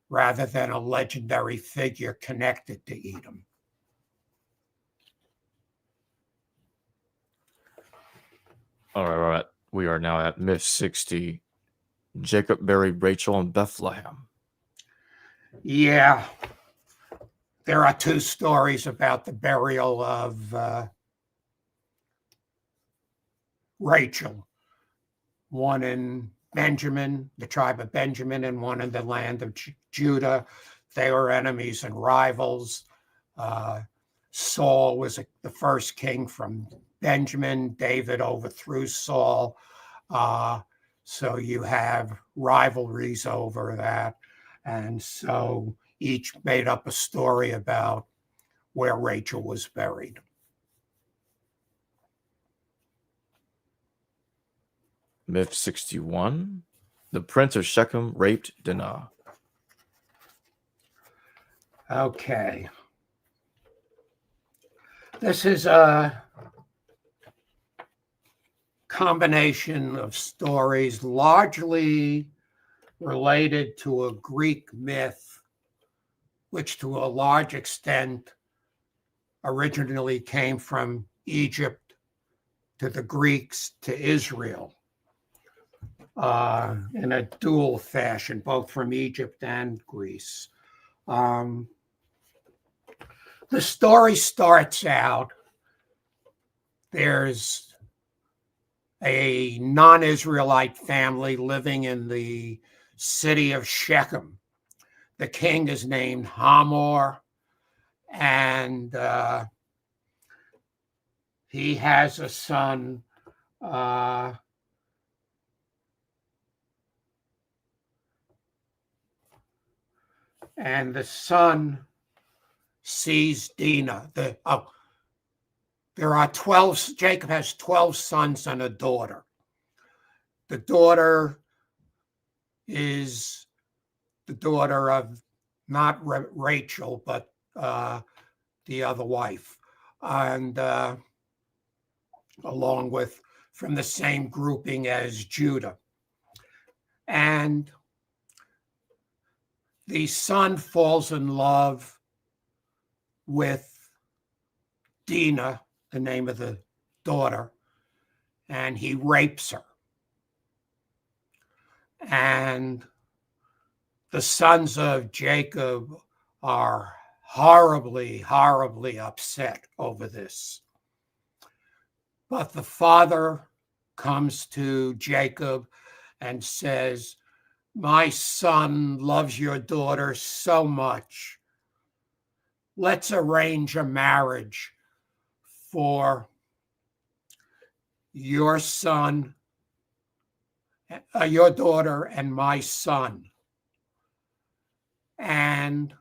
rather than a legendary figure connected to Edom. All right. We are now at myth 60. Jacob buried Rachel in Bethlehem. Yeah. There are two stories about the burial of Rachel. One in Benjamin, the tribe of Benjamin, and one in the land of Judah. They were enemies and rivals. Saul was the first king from Benjamin. David overthrew Saul. So you have rivalries over that. And so each made up a story about where Rachel was buried. Myth 61. The prince of Shechem raped Dinah. Okay. This is a combination of stories largely related to a Greek myth, which to a large extent originally came from Egypt to the Greeks to Israel in a dual fashion, both from Egypt and Greece. The story starts out, there's a non-Israelite family living in the city of Shechem. The king is named Hamor, and he has a son, and the son sees Dinah. There are 12, Jacob has 12 sons and a daughter. The daughter is the daughter of not Rachel, but the other wife. And along with, from the same grouping as Judah. And the son falls in love with Dinah, the name of the daughter, and he rapes her. And the sons of Jacob are horribly, horribly upset over this. But the father comes to Jacob and says, "My son loves your daughter so much. Let's arrange a marriage for your son, your daughter, and my son." And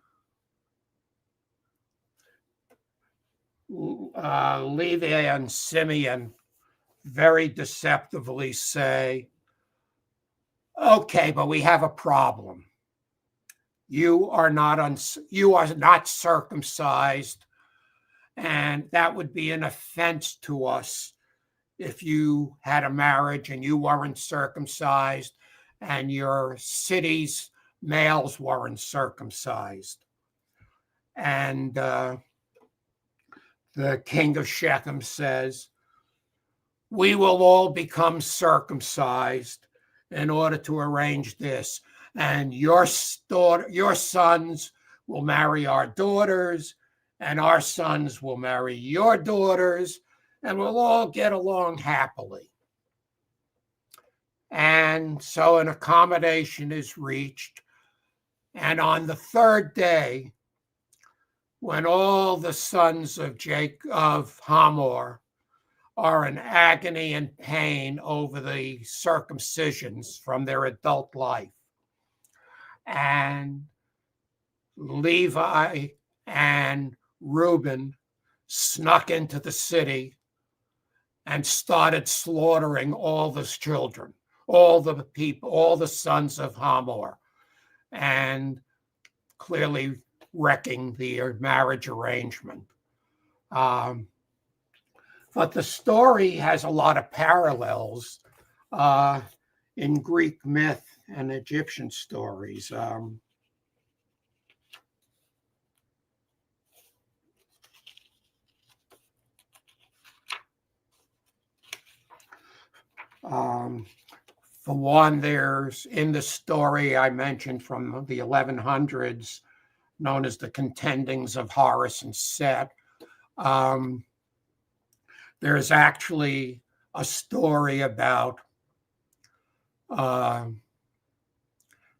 Levi and Simeon very deceptively say, "Okay, but we have a problem. You are not circumcised, and that would be an offense to us if you had a marriage and you weren't circumcised and your city's males weren't circumcised." And the king of Shechem says, "We will all become circumcised in order to arrange this. And your sons will marry our daughters, and our sons will marry your daughters, and we'll all get along happily." And so an accommodation is reached. And on the third day, when all the sons of Hamor are in agony and pain over the circumcisions from their adult life, and Levi and Reuben snuck into the city and started slaughtering all the children, all the people, all the sons of Hamor, and clearly wrecking the marriage arrangement. But the story has a lot of parallels in Greek myth and Egyptian stories. For one, there's in the story I mentioned from the 1100s, known as the contendings of Horus and Set. There's actually a story about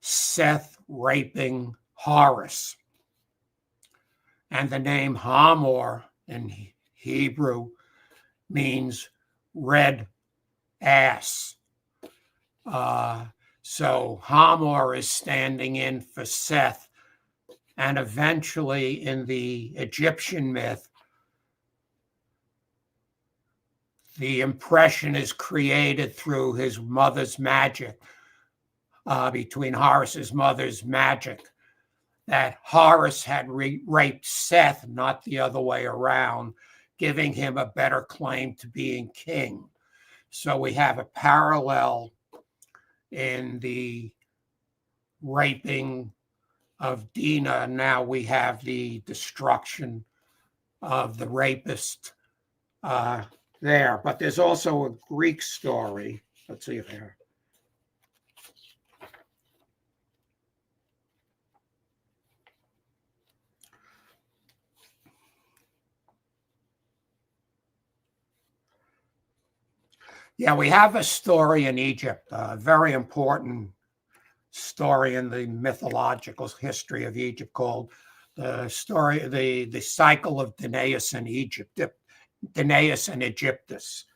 Seth raping Horus. And the name Hamor in Hebrew means red ass. So Hamor is standing in for Seth. And eventually in the Egyptian myth, the impression is created through his mother's magic, between Horus's mother's magic, that Horus had raped Seth, not the other way around, giving him a better claim to being king. So we have a parallel in the raping of Dinah. Now we have the destruction of the rapist there. But there's also a Greek story. Let's see here. Yeah, we have a story in Egypt, a very important story in the mythological history of Egypt, called the cycle of Danaus and Egypt, Danaus and Egyptus.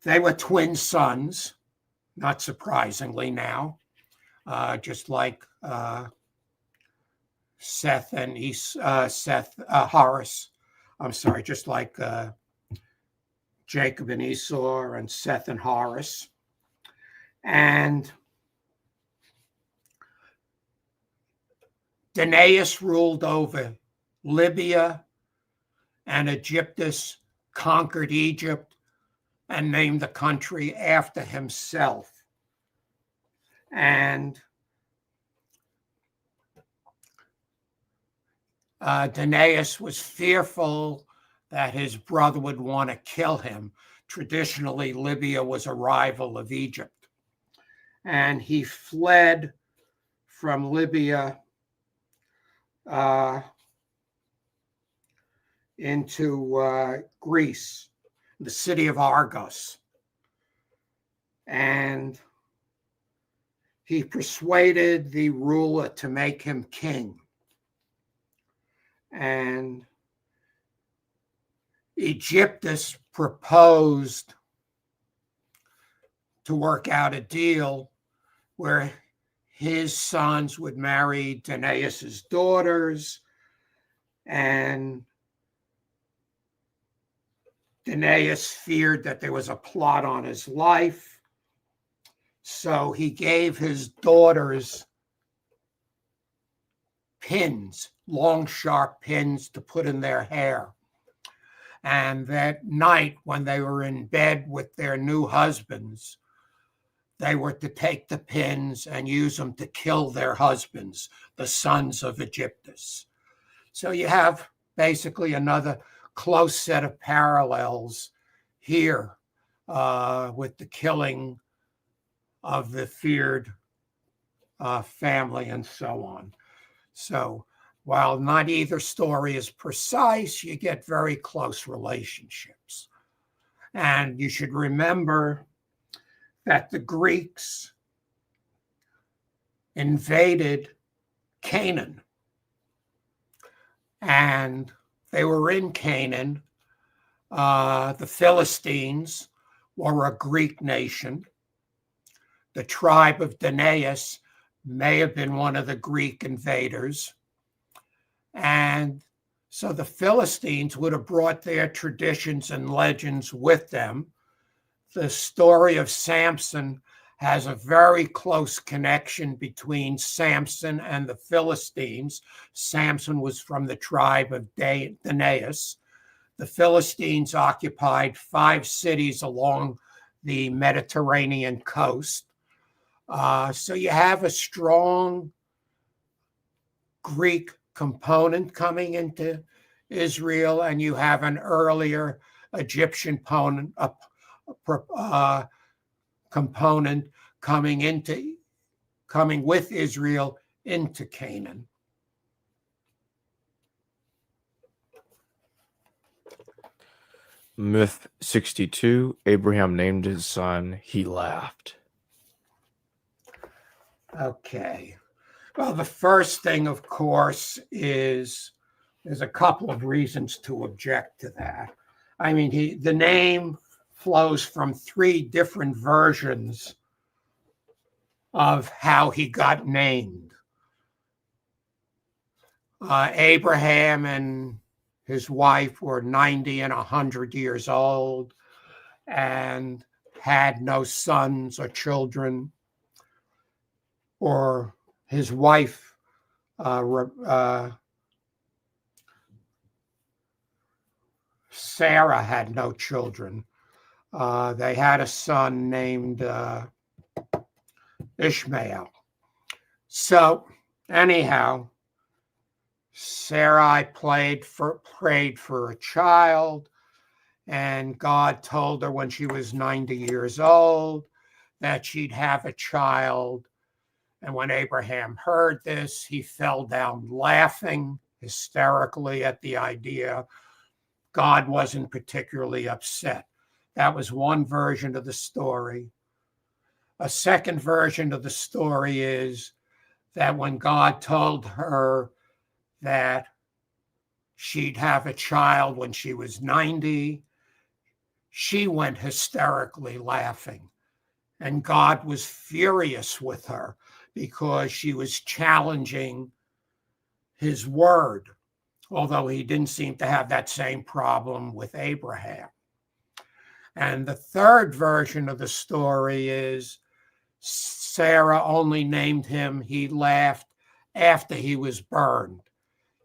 They were twin sons, not surprisingly now, just like Horus. I'm sorry, just like Jacob and Esau, and Seth and Horus. And Danaus ruled over Libya, and Egyptus conquered Egypt and named the country after himself. And Danaus was fearful that his brother would want to kill him. Traditionally, Libya was a rival of Egypt. And he fled from Libya into Greece, the city of Argos. And he persuaded the ruler to make him king. And Egyptus proposed to work out a deal where his sons would marry Danaus's daughters, and Danaus feared that there was a plot on his life, so he gave his daughters pins, long, sharp pins to put in their hair. And that night, when they were in bed with their new husbands, they were to take the pins and use them to kill their husbands, the sons of Egyptus. So you have basically another close set of parallels here with the killing of the feared family and so on. So while not either story is precise, you get very close relationships. And you should remember that the Greeks invaded Canaan. And they were in Canaan. The Philistines were a Greek nation. The tribe of Danaus may have been one of the Greek invaders. And so the Philistines would have brought their traditions and legends with them. The story of Samson has a very close connection between Samson and the Philistines. Samson was from the tribe of Danaus. The Philistines occupied 5 cities along the Mediterranean coast. So you have a strong Greek component coming into Israel, and you have an earlier Egyptian component coming with Israel into Canaan. Myth 62. Abraham named his son, he laughed. Okay. Well, the first thing, of course, is there's a couple of reasons to object to that. I mean, the name flows from three different versions of how he got named. Abraham and his wife were 90 and 100 years old and had no sons or children, or his wife Sarah had no children. They had a son named Ishmael. So anyhow, Sarai prayed for a child, and God told her when she was 90 years old that she'd have a child. And when Abraham heard this, he fell down laughing hysterically at the idea. God wasn't particularly upset. That was one version of the story. A second version of the story is that when God told her that she'd have a child when she was 90, she went hysterically laughing. And God was furious with her because she was challenging his word, although he didn't seem to have that same problem with Abraham. And the third version of the story is Sarah only named him, he laughed, after he was burned.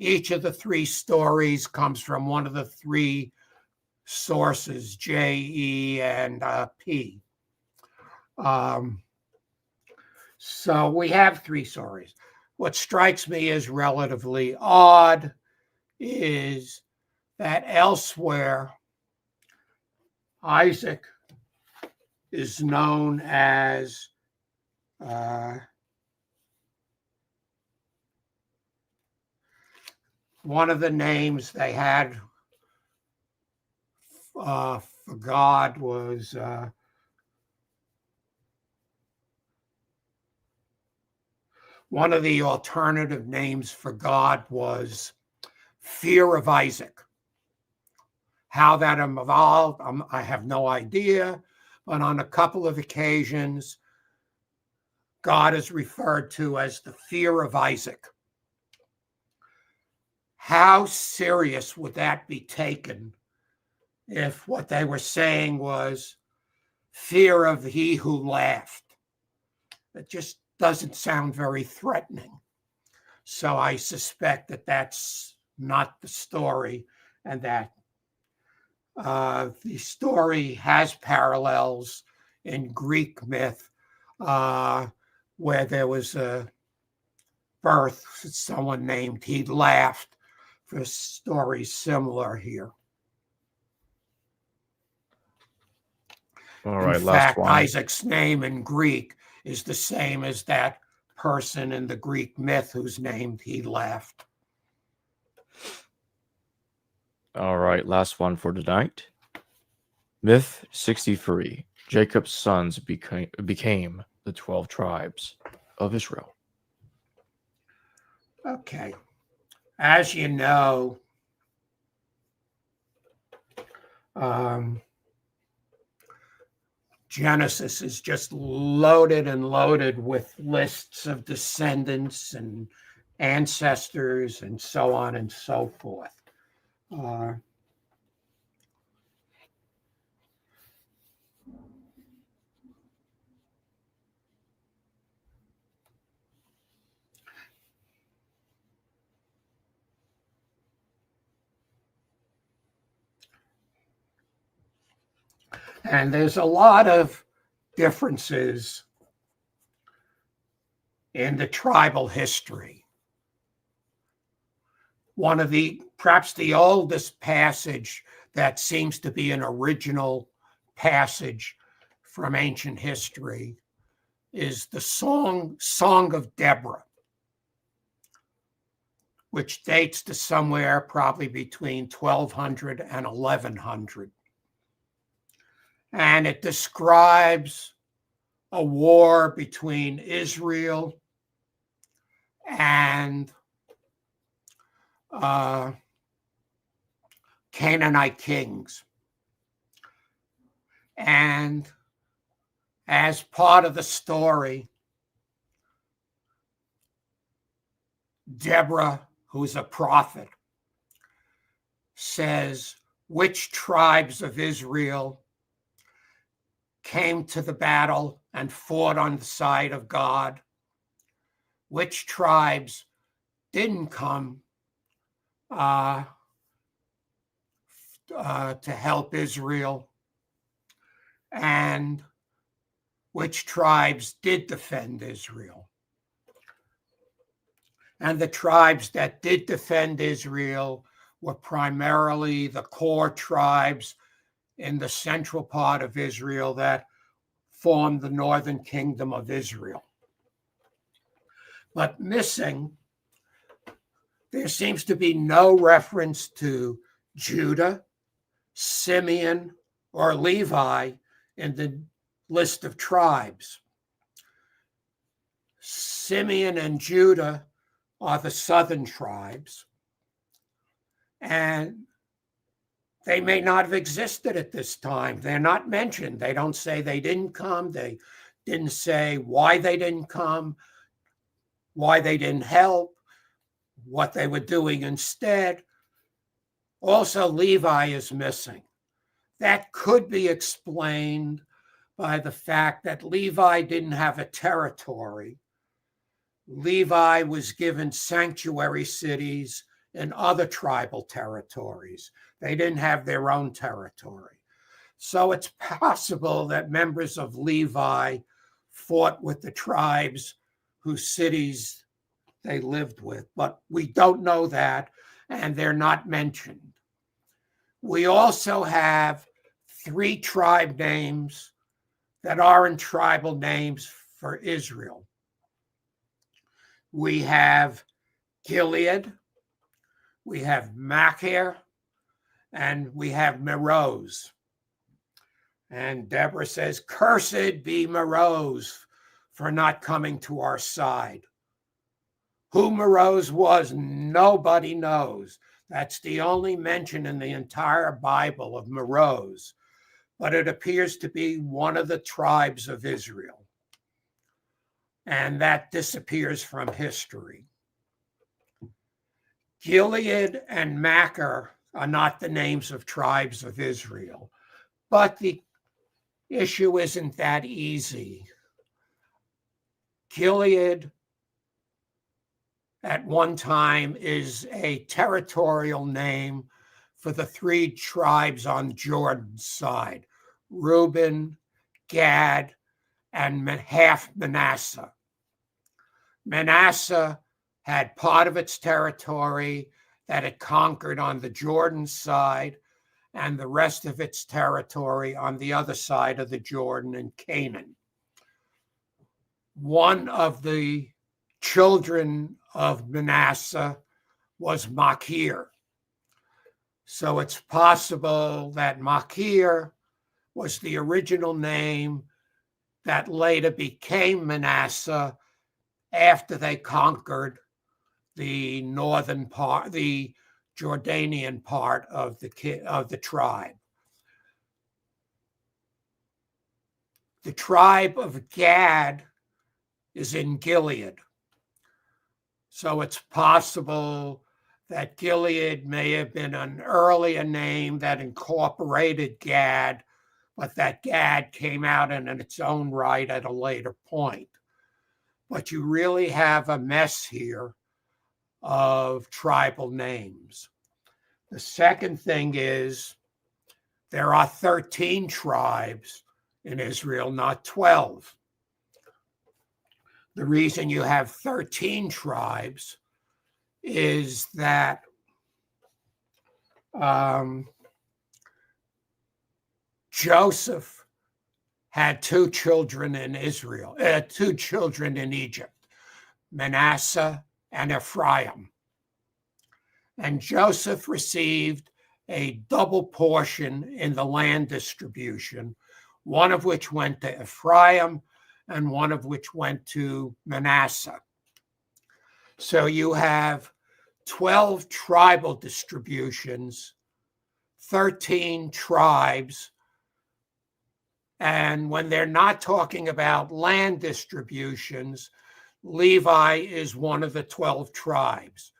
Each of the three stories comes from one of the three sources, J, E, and P. So we have three stories. What strikes me as relatively odd is that elsewhere, Isaac is known as one of the names they had for God was one of the alternative names for God was fear of Isaac. How that evolved, I have no idea, but on a couple of occasions, God is referred to as the fear of Isaac. How serious would that be taken if what they were saying was fear of he who laughed? It just doesn't sound very threatening. So I suspect that that's not the story, and that the story has parallels in Greek myth, where there was a birth, someone named he laughed, for stories similar here. All right, in last fact, one. Isaac's name in Greek is the same as that person in the Greek myth whose name he laughed. All right, last one for tonight. Myth 63. Jacob's sons became the 12 tribes of Israel. Okay. As you know, Genesis is just loaded and loaded with lists of descendants and ancestors and so on and so forth. And there's a lot of differences in the tribal history. One of perhaps the oldest passage that seems to be an original passage from ancient history is the Song of Deborah, which dates to somewhere probably between 1200 and 1100. and it describes a war between Israel and Canaanite kings. And as part of the story, Deborah, who's a prophet, says, which tribes of Israel came to the battle and fought on the side of God? Which tribes didn't come to help Israel? And which tribes did defend Israel? And the tribes that did defend Israel were primarily the core tribes in the central part of Israel that formed the northern kingdom of Israel. But missing, there seems to be no reference to Judah, Simeon, or Levi in the list of tribes. Simeon and Judah are the southern tribes, and they may not have existed at this time. They're not mentioned. They don't say they didn't come. They didn't say why they didn't come, why they didn't help, what they were doing instead. Also, Levi is missing. That could be explained by the fact that Levi didn't have a territory. Levi was given sanctuary cities in other tribal territories. They didn't have their own territory. So it's possible that members of Levi fought with the tribes whose cities they lived with, but we don't know that, and they're not mentioned. We also have 3 tribe names that aren't tribal names for Israel. We have Gilead, we have Machir, and we have Meroz. And Deborah says, cursed be Meroz for not coming to our side. Who Meroz was, nobody knows. That's the only mention in the entire Bible of Meroz, but it appears to be one of the tribes of Israel. And that disappears from history. Gilead and Machir are not the names of tribes of Israel, but the issue isn't that easy. Gilead at one time is a territorial name for the 3 tribes on Jordan's side, Reuben, Gad, and half Manasseh. Manasseh had part of its territory that it conquered on the Jordan side, and the rest of its territory on the other side of the Jordan in Canaan. One of the children of Manasseh was Machir. So it's possible that Machir was the original name that later became Manasseh after they conquered the northern part, the Jordanian part of the tribe. The tribe of Gad is in Gilead. So it's possible that Gilead may have been an earlier name that incorporated Gad, but that Gad came out in its own right at a later point. But you really have a mess here of tribal names. The second thing is there are 13 tribes in Israel, not 12. The reason you have 13 tribes is that Joseph had 2 children in Israel, 2 children in Egypt, Manasseh and Ephraim. And Joseph received a double portion in the land distribution, one of which went to Ephraim and one of which went to Manasseh. So you have 12 tribal distributions, 13 tribes, and when they're not talking about land distributions, Levi is one of the 12 tribes.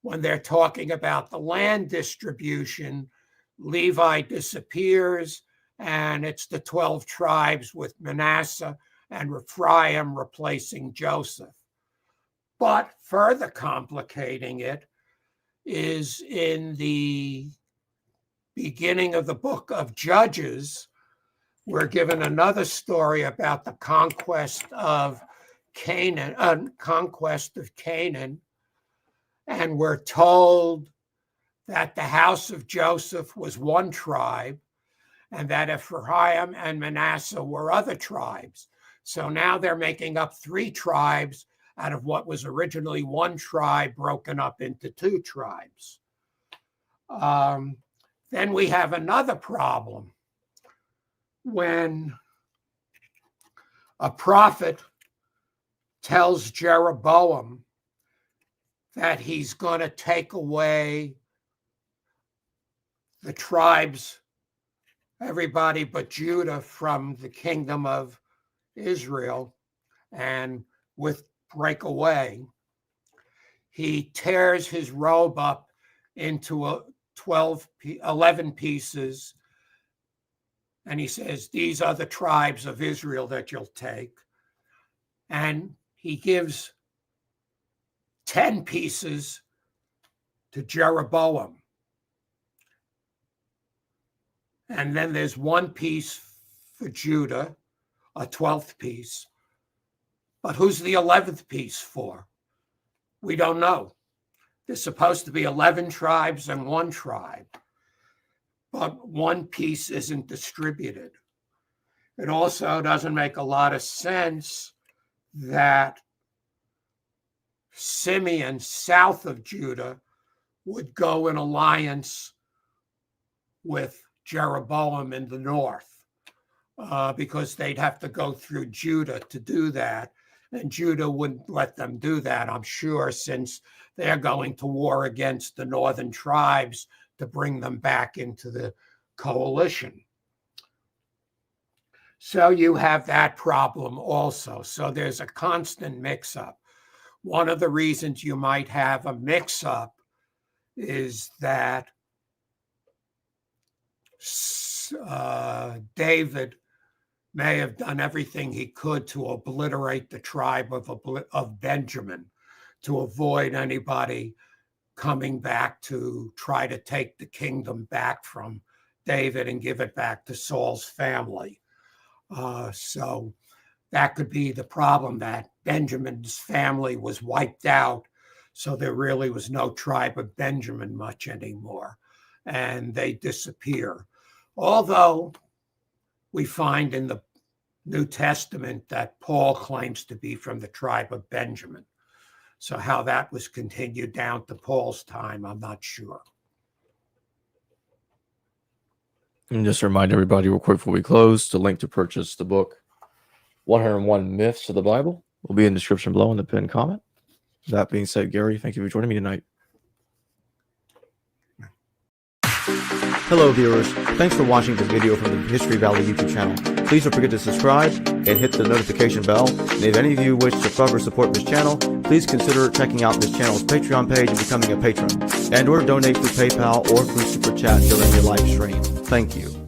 When they're talking about the land distribution, Levi disappears, and it's the 12 tribes with Manasseh and Ephraim replacing Joseph. But further complicating it is in the beginning of the book of Judges, we're given another story about the conquest of Canaan, and we're told that the house of Joseph was one tribe and that Ephraim and Manasseh were other tribes. So now they're making up 3 tribes out of what was originally one tribe broken up into 2 tribes. Then we have another problem. When a prophet tells Jeroboam that he's going to take away the tribes, everybody but Judah, from the kingdom of Israel and break away, he tears his robe up into 11 pieces, and he says, these are the tribes of Israel that you'll take. And he gives 10 pieces to Jeroboam. And then there's 1 piece for Judah, a 12th piece. But who's the 11th piece for? We don't know. There's supposed to be 11 tribes and 1 tribe. But 1 piece isn't distributed. It also doesn't make a lot of sense that Simeon, south of Judah, would go in alliance with Jeroboam in the north, because they'd have to go through Judah to do that. And Judah wouldn't let them do that, I'm sure, since they're going to war against the northern tribes to bring them back into the coalition. So you have that problem also. So there's a constant mix-up. One of the reasons you might have a mix-up is that David may have done everything he could to obliterate the tribe of Benjamin, to avoid anybody coming back to try to take the kingdom back from David and give it back to Saul's family. So that could be the problem, that Benjamin's family was wiped out. So there really was no tribe of Benjamin much anymore, and they disappear. Although we find in the New Testament that Paul claims to be from the tribe of Benjamin. So how that was continued down to Paul's time, I'm not sure. And just to remind everybody real quick before we close, the link to purchase the book 101 Myths of the Bible will be in the description below in the pinned comment. That being said, Gary, thank you for joining me tonight. Hello viewers, thanks for watching this video from the History Valley YouTube channel. Please don't forget to subscribe and hit the notification bell. And if any of you wish to further support this channel, please consider checking out this channel's Patreon page and becoming a patron, and or donate through PayPal or through Super Chat during your live stream. Thank you.